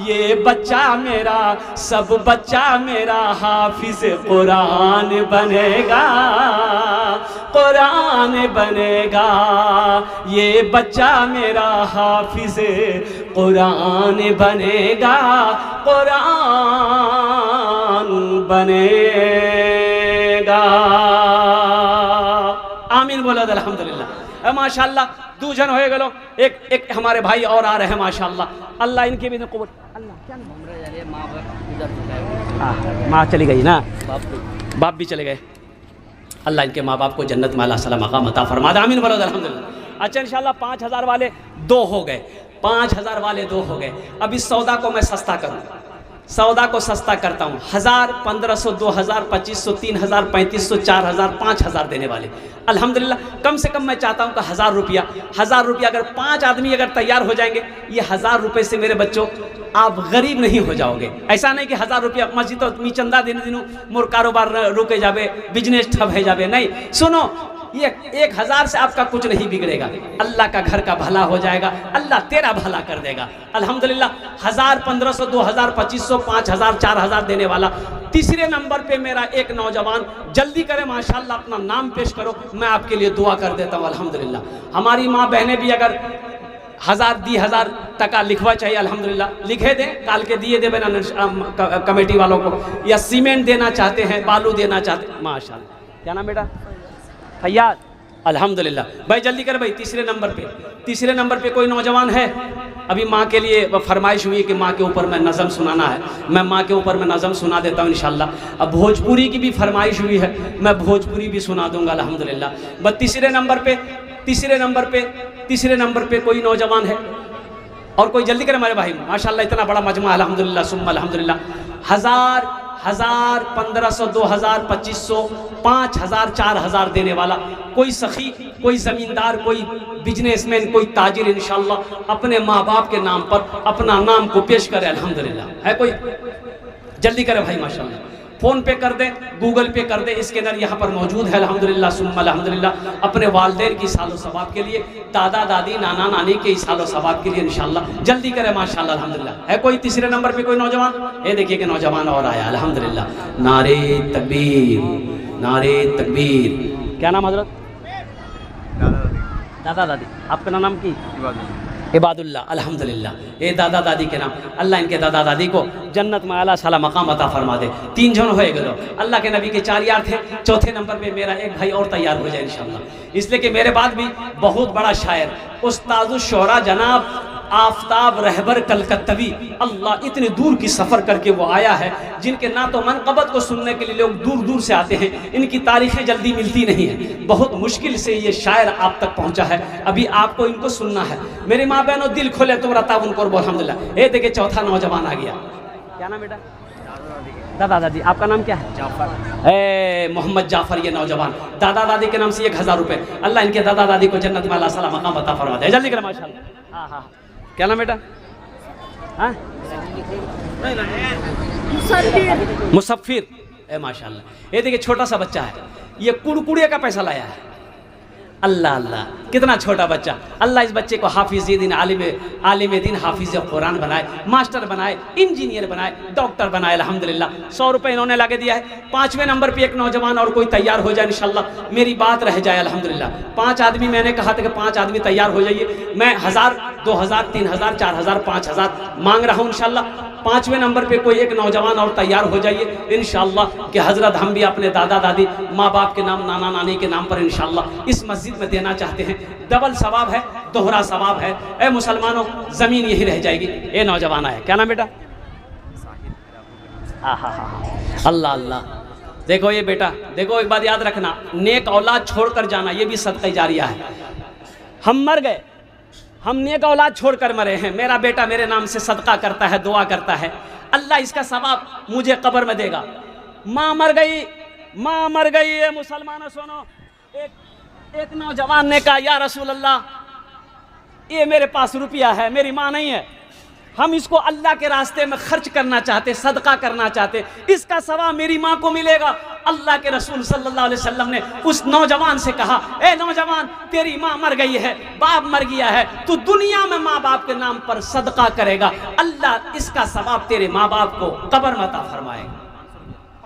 ये बच्चा मेरा, सब बच्चा मेरा हाफिज कुरान बनेगा, कुरान बनेगा। ये बच्चा मेरा हाफिज कुरान बनेगा, कुरान बनेगा। आमीन बोला अल्हम्दुलिल्लाह। माशाल्लाह दूजन हो गलो। एक हमारे भाई और आ रहे हैं माशाल्लाह। अल्लाह इनकी भी कबूल। अल्लाह क्या माँ चली गई ना, बाप भी चले गए। अल्लाह इनके माँ बाप को जन्नत में अल्लाह सलाम मकाम अता फरमा दे। आमीन बोलो अल्हम्दुलिल्लाह। अच्छा इंशाल्लाह 5,000 वाले 2 हो गए, 5,000 वाले 2 हो गए। अब इस सौदा को मैं सस्ता करूँ, सौदा को सस्ता करता हूँ। 1,000, 1,500, 2,000, 2,500, 3,000, 3,500, 4,000, 5,000 देने वाले। अल्हम्दुलिल्लाह कम से कम मैं चाहता हूँ कि 1,000 रुपया, 1,000 रुपया अगर 5 आदमी अगर तैयार हो जाएंगे, ये 1,000 रुपये से मेरे बच्चों आप गरीब नहीं हो जाओगे। ऐसा नहीं कि 1,000 रुपया मस्जिद तो मी चंदा देने दिनों मोर कारोबार रुके जावे, बिजनेस ठप है जावे। नहीं सुनो, ये 1,000 से आपका कुछ नहीं बिगड़ेगा। अल्लाह का घर का भला हो जाएगा, अल्लाह तेरा भला कर देगा। अल्हम्दुलिल्लाह 1,000, 1,500, 2,000, 2,500, 5,000, 4,000 देने वाला। तीसरे नंबर पे मेरा एक नौजवान, जल्दी करें माशाल्लाह, अपना नाम पेश करो, मैं आपके लिए दुआ कर देता हूँ। अल्हम्दुलिल्लाह हमारी माँ बहनें भी अगर 1,000 दी 1,000 टका लिखवा चाहिए, अल्हम्दुलिल्लाह लिखे दें, काल के दिए दे ना कमेटी वालों को, या सीमेंट देना चाहते हैं, बालू देना चाहते हैं माशाल्लाह। क्या नाम बेटा? फैयाद। अल्हम्दुलिल्लाह भाई जल्दी कर भाई। तीसरे नंबर पे कोई नौजवान है? अभी माँ के लिए फरमाइश हुई है कि माँ के ऊपर मैं नज़म सुनाना है, मैं माँ के ऊपर मैं नज़म सुना देता हूँ इंशाल्लाह। अब भोजपुरी की भी फरमाइश हुई है, मैं भोजपुरी भी सुना दूंगा अल्हम्दुलिल्लाह। बस तीसरे नंबर पे कोई नौजवान है और कोई जल्दी करे हमारे भाई। माशाल्लाह इतना बड़ा मजमा अल्हम्दुलिल्लाह सुम्मा अल्हम्दुलिल्लाह। 1,000, 1,500, 2,000, 2,500, 5,000, 4,000 देने वाला कोई सखी, कोई ज़मींदार, कोई बिजनेसमैन, कोई ताजिर इंशाल्लाह अपने माँ बाप के नाम पर अपना नाम को पेश करे। अल्हम्दुलिल्लाह है कोई? जल्दी करे भाई माशाल्लाह। फ़ोन पे कर दे, गूगल पे कर दे, स्कैनर यहाँ पर मौजूद है अल्हम्दुलिल्लाह सुम्मा अल्हम्दुलिल्लाह। अपने वालिदैन की सालो सवाब के लिए, दादा दादी नाना नानी के सालो सवाब के लिए इंशाल्लाह जल्दी करे माशाल्लाह अल्हम्दुलिल्लाह। है कोई तीसरे नंबर पे कोई नौजवान? ये देखिए कि नौजवान और आया अल्हम्दुलिल्लाह। नारे तकबीर, नारे तकबीर। क्या नाम हजरत? दादा दादी। आपका नाम की? इबादुल्लाह अल्हम्दुलिल्लाह, ये दादा दादी के नाम, अल्लाह इनके दादा दादी को जन्नत में आला साला मकाम अता फरमा दे। 3 जन हो गए, अल्लाह के नबी के 4 यार थे, चौथे नंबर पे मेरा एक भाई और तैयार हो जाए इंशाअल्लाह। इसलिए कि मेरे बाद भी बहुत बड़ा शायर उस्तादुश शोरा जनाब आफताब रहबर कलकत्तवी, अल्लाह इतने दूर की सफ़र करके वो आया है, जिनके ना तो मनक़बत को सुनने के लिए लोग दूर दूर से आते हैं, इनकी तारीखें जल्दी मिलती नहीं है, बहुत मुश्किल से ये शायर आप तक पहुंचा है, अभी आपको इनको सुनना है। मेरी माँ बहनों दिल खोले तुम्हारा ताउन करो अल्हम्दुलिल्लाह। ये देखिए चौथा नौजवान आ गया, क्या नाम बेटा? दादा दादी, आपका नाम क्या है? जाफर। मोहम्मद जाफर, ये नौजवान दादा दादी के नाम से 1000 रुपये, अल्लाह इनके दादा दादी को जन्नत में अल्लाह सला मकाम अता फरमा दे। जल्दी करें माशाल्लाह। हाँ हाँ, क्या नाम बेटा? हाँ मुसफ़िर, माशाल्लाह। ये देखिए छोटा सा बच्चा है, ये कुड़कुड़िया का पैसा लाया है। अल्लाह अल्लाह, कितना छोटा बच्चा, अल्लाह इस बच्चे को हाफिज़ दिन आलिम दिन हाफिज़ कुरान बनाए, मास्टर बनाए, इंजीनियर बनाए, डॉक्टर बनाए अल्हम्दुलिल्लाह। 100 रुपये इन्होंने लगे दिया है। 5वें नंबर पे एक नौजवान और कोई तैयार हो जाए इंशाल्लाह, मेरी बात रह जाए अल्हम्दुलिल्लाह। 5 आदमी, मैंने कहा था कि 5 आदमी तैयार हो जाइए, मैं 1000 2000 3000 4000 5000 मांग रहा हूँ इंशाल्लाह। 5वें नंबर पे कोई एक नौजवान और तैयार हो जाइए इंशाल्लाह कि हज़रत हम भी अपने दादा दादी माँ बाप के नाम नाना नानी के नाम पर इंशाल्लाह इस मस्जिद में देना चाहते हैं। डबल सवाब है, दोहरा सवाब है। ए मुसलमानों, ज़मीन यही रह जाएगी। ये नौजवान आया, क्या नाम बेटा? हाँ हाँ हाँ, अल्लाह अल्लाह। देखो ये बेटा, देखो एक बात याद रखना, नेक औलाद छोड़कर जाना ये भी सदका जारिया है। हम मर गए, हम नेक औलाद छोड़कर मरे हैं, मेरा बेटा मेरे नाम से सदका करता है, दुआ करता है, अल्लाह इसका सवाब मुझे कब्र में देगा। माँ मर गई, माँ मर गई। ये मुसलमानों सुनो, एक नौजवान ने कहा या रसूल अल्लाह, ये मेरे पास रुपया है, मेरी माँ नहीं है, हम इसको अल्लाह के रास्ते में खर्च करना चाहते, सदका करना चाहते, इसका सवाब मेरी माँ को मिलेगा। अल्लाह के रसूल सल्लल्लाहु अलैहि वसल्लम ने उस नौजवान से कहा, ए नौजवान, तेरी माँ मर गई है, बाप मर गया है, तू दुनिया में माँ बाप के नाम पर सदका करेगा, अल्लाह इसका सवाब तेरे माँ बाप को कब्र में अता फरमाएगा।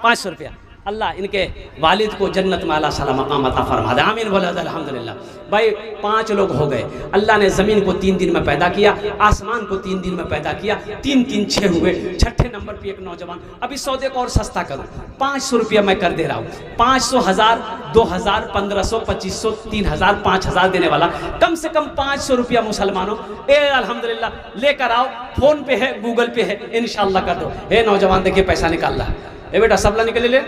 500 रुपया, अल्लाह इनके वालिद को जन्नत में आला साला मकाम अता फरमा दे। आमीन बोला अल्हम्दुलिल्लाह। भाई 5 लोग हो गए। अल्लाह ने ज़मीन को 3 दिन में पैदा किया, आसमान को 3 दिन में पैदा किया, 3 3 6 हुए। 6ठे नंबर पे एक नौजवान। अभी सौदे को और सस्ता करूँ, 500 रुपया मैं कर दे रहा हूँ। 500, 1000, 2000, 1500, 2500, 3000, 5000 देने वाला, कम से कम 500 रुपया मुसलमानों अल्हम्दुलिल्लाह लेकर आओ। फ़ोन पे है, गूगल पे है, इंशाअल्लाह कर दो। हे नौजवान देखिए पैसा निकाल रहा है, ए बेटा सबला निकले ले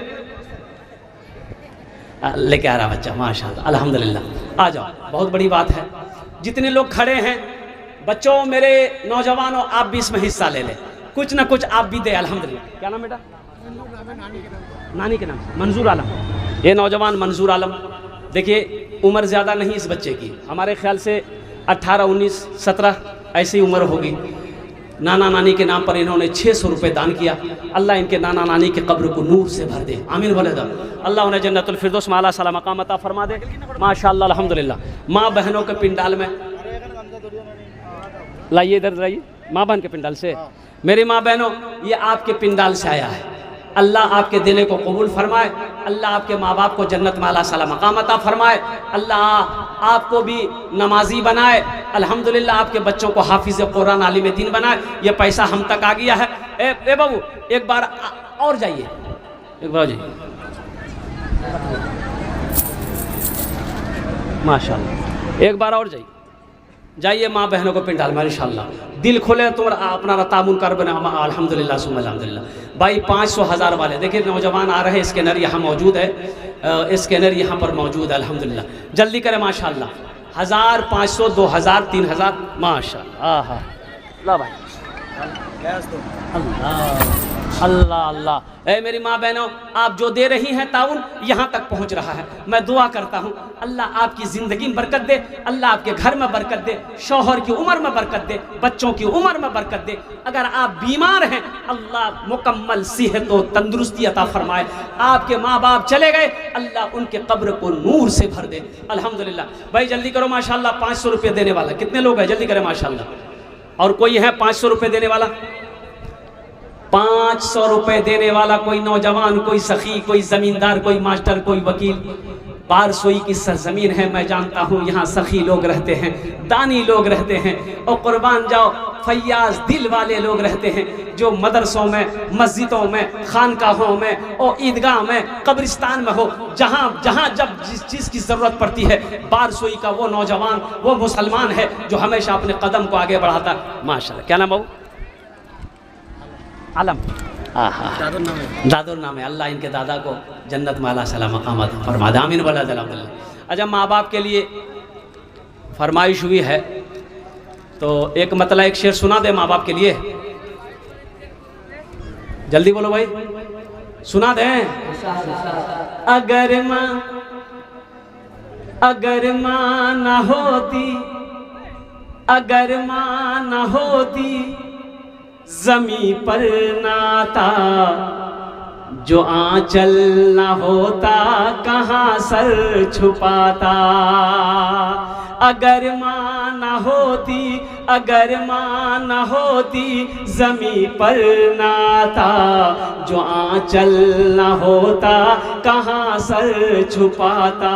लेके आ रहा बच्चा, माशाल्लाह अल्हम्दुलिल्लाह। आ जाओ, बहुत बड़ी बात है। जितने लोग खड़े हैं बच्चों, मेरे नौजवानों, आप भी इसमें हिस्सा ले लें, कुछ ना कुछ आप भी दे अल्हम्दुलिल्लाह। क्या नाम बेटा? नानी के नाम मंजूर आलम। ये नौजवान मंजूर आलम, देखिए उम्र ज़्यादा नहीं इस बच्चे की, हमारे ख्याल से 18 19 17 ऐसी उम्र होगी। नाना नानी के नाम पर इन्होंने 600 रुपये दान किया। अल्लाह इनके नाना नानी के कब्र को नूर से भर दे, आमीन बोले दो। अल्लाह उन्हें जन्नतुल फिरदौस में आला साला मकाम अता फरमा दे, माशाअल्लाह अल्हम्दुलिल्लाह। माँ बहनों के पिंडाल में लाइए, इधर लाइए, माँ बहन के पिंडाल से। मेरी माँ बहनों, ये आपके पिंडाल से आया है। अल्लाह आपके देने को कबूल फरमाए, अल्लाह आपके माँ बाप को जन्नत में आला साला मकाम अता फरमाए, अल्लाह आपको भी नमाजी बनाए, अल्हम्दुलिल्लाह आपके बच्चों को हाफिज़ कुरान आलिम दीन बनाए। ये पैसा हम तक आ गया है। ए बाबू एक बार और जाइए, एक बार जाइए, माशाअल्लाह, एक बार और जाइए, जाइए माँ बहनों को पिंडाल में इंशाअल्लाह। दिल खोले तो अपना तामुन कर बना, अल्हम्दुलिल्लाह सुम्मा अल्हम्दुलिल्लाह। भाई 500 1000 वाले देखिए नौजवान आ रहे हैं, स्कैनर यहाँ मौजूद है, स्कैनर यहाँ पर मौजूद है अल्हम्दुलिल्लाह। जल्दी करें माशाअल्लाह। 1000, 500, 2000, 3000, माशाअल्लाह। हाँ ला भाई, अल्लाह अल्लाह अल्लाह। ए मेरी माँ बहनों, आप जो दे रही हैं ताउन यहाँ तक पहुँच रहा है। मैं दुआ करता हूँ अल्लाह आपकी ज़िंदगी में बरकत दे, अल्लाह आपके घर में बरकत दे, शौहर की उम्र में बरकत दे, बच्चों की उम्र में बरकत दे। अगर आप बीमार हैं अल्लाह मुकम्मल सेहत और तंदुरुस्ती अता फरमाए। आपके माँ बाप चले गए, अल्लाह उनके कब्र को नूर से भर दे अल्हम्दुलिल्लाह। भाई जल्दी करो माशाअल्लाह। 500 रुपये देने वाला कितने लोग हैं? जल्दी करें माशाअल्लाह। और कोई है 500 रुपये देने वाला? 500 रुपये देने वाला कोई नौजवान, कोई सखी, कोई ज़मींदार, कोई मास्टर, कोई वकील, बारसोई की सरजमीन है, मैं जानता हूँ यहाँ सखी लोग रहते हैं, दानी लोग रहते हैं, और कुर्बान जाओ फैयाज दिल वाले लोग रहते हैं, जो मदरसों में, मस्जिदों में, खानकाहों में और ईदगाह में, कब्रिस्तान में हो, जहाँ जहाँ जब जिस चीज़ की ज़रूरत पड़ती है, बारसोई का वो नौजवान, वो मुसलमान है जो हमेशा अपने कदम को आगे बढ़ाता। माशाल्लाह। क्या नाम बाबू? आलम। दादुर नाम है। अल्लाह इनके दादा को जन्नत में आला सलाम मकाम अता फरमा दे। आमीन वला जलाल। अच्छा, माँ बाप के लिए फरमाइश हुई है तो एक मतलब एक शेर सुना दे माँ बाप के लिए। जल्दी बोलो भाई, सुना दे। अगर माँ न होती, अगर माँ न होती, ज़मीं पर नाता, जो आंचल न होता कहाँ सर छुपाता। अगर माँ न होती, अगर माँ न होती, ज़मीं पर नाता, जो आंचल न होता कहाँ सर छुपाता,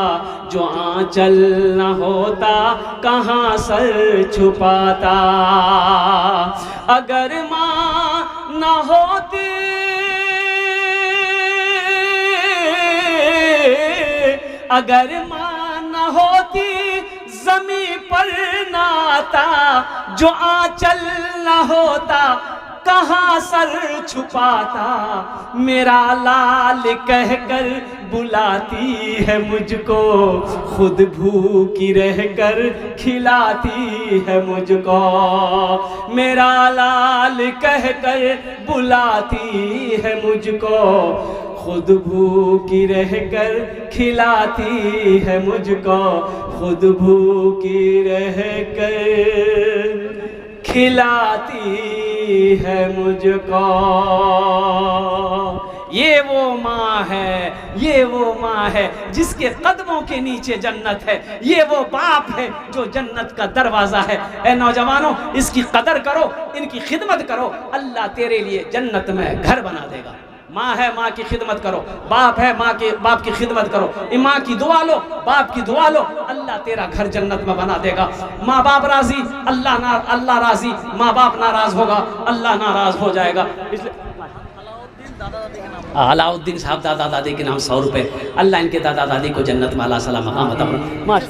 जो आंचल न होता कहाँ सर छुपाता। अगर माँ न होती, अगर माँ न होती, ज़मीं पर नाता, जो आंचल न होता कहाँ सर छुपाता। मेरा लाल कहकर बुलाती है मुझको, खुद भूखी रहकर खिलाती है मुझको। मेरा लाल कहकर बुलाती है मुझको, खुद भूखी रहकर खिलाती है मुझको, खुद भूखी रहकर खिलाती है मुझको। ये वो माँ है, ये वो माँ है जिसके कदमों के नीचे जन्नत है। ये वो बाप है जो जन्नत का दरवाज़ा है। ए नौजवानों, इसकी कदर करो, इनकी खिदमत करो, अल्लाह तेरे लिए जन्नत में घर बना देगा। माँ है, माँ की खिदमत करो। बाप है, माँ के बाप की खिदमत करो। माँ की दुआ लो, बाप की दुआ लो, अल्लाह तेरा घर जन्नत में बना देगा। माँ बाप राजी, अल्लाह राजी। माँ बाप नाराज होगा, अल्लाह नाराज हो जाएगा। इसलिए अलाउद्दीन साहब दादा दादी के नाम 100 रुपए। अल्लाह इनके दादा दादी को जन्नत में अल्लाह सलाम मकाम अता फरमाए।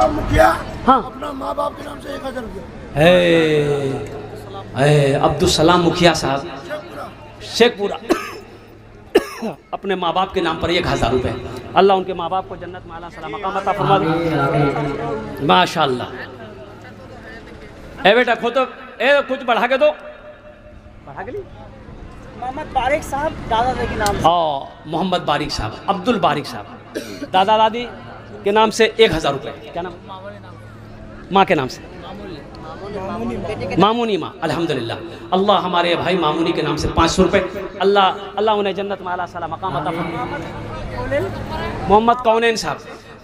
मुखिया हाँ, अपना माँ बाप के नाम से 1000 रुपया है। अब्दुल सलाम मुखिया साहब शेखपुरा अपने माँ बाप के नाम पर 1000 रुपये। अल्लाह उनके माँ बाप को जन्नत में आला सलाम मकाम अता फरमा दे। माशाल्लाह। ए बेटा खो तो कुछ बढ़ा के दो, बढ़ा के ली। मोहम्मद बारिक साहब दादा दादी के नाम से। मोहम्मद बारिक साहब, अब्दुल बारिक साहब दादा दादी के नाम से 1000 रुपये। क्या नाम? माँ के नाम से मामूनी माँ। अल्हम्दुलिल्लाह। अल्लाह हमारे भाई मामूनी के नाम से 500 रुपये। अल्लाह उन्हें जन्नत में आला सलाम मकाम अता फरमाए। मोहम्मद कौनैन साहब,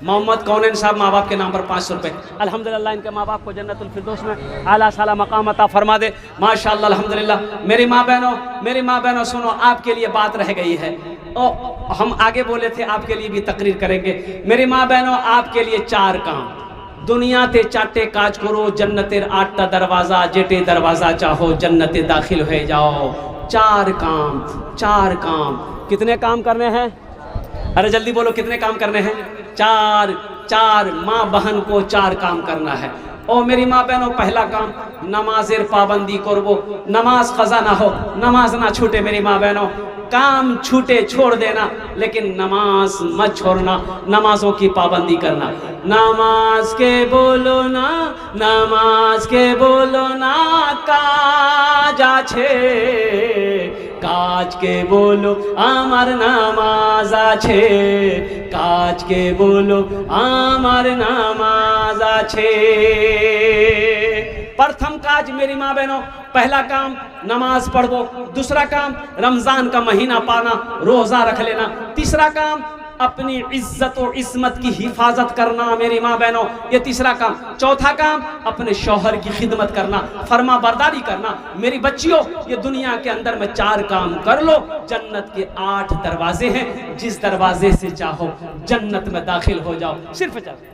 मोहम्मद कौनैन साहब माँ बाप के नाम पर 500 रुपये। अल्हम्दुलिल्लाह इनके माँ बाप को जन्नतुल फिरदौस में आला साला मकाम अता फरमा दे। माशाअल्लाह अल्हम्दुलिल्लाह। मेरी माँ बहनों सुनो, आपके लिए बात रह गई है और हम आगे बोले थे आपके लिए भी तकरीर करेंगे। मेरी माँ बहनों, आपके लिए 4 काम। दुनिया ते चाटे काज करो, जन्नतेर 8टा दरवाज़ा, जेटे दरवाज़ा चाहो जन्नते दाखिल हो जाओ। 4 काम, 4 काम। कितने काम करने हैं? अरे जल्दी बोलो, कितने काम करने हैं? 4 माँ बहन को 4 काम करना है। ओ मेरी माँ बहनों, पहला काम नमाजेर पाबंदी करबो। नमाज कज़ा ना हो, नमाज ना छूटे। मेरी माँ बहनों, काम छूटे छोड़ देना, लेकिन नमाज मत छोड़ना। नमाजों की पाबंदी करना। नमाज के बोलो ना, नमाज के बोलो ना, काज आछे, काज के बोलो आमार नामाज आछे, काज के बोलो आमार नामाज आछे। प्रथम काज मेरी माँ बहनों, पहला काम नमाज पढ़ो। दूसरा काम रमज़ान का महीना पाना, रोज़ा रख लेना। तीसरा काम अपनी इज्जत और इस्मत की हिफाजत करना मेरी माँ बहनों, ये तीसरा काम। चौथा काम, अपने शौहर की खिदमत करना, फर्मा बरदारी करना। मेरी बच्चियों, ये दुनिया के अंदर में 4 काम कर लो, जन्नत के 8 दरवाजे हैं, जिस दरवाजे से चाहो जन्नत में दाखिल हो जाओ। सिर्फ 4।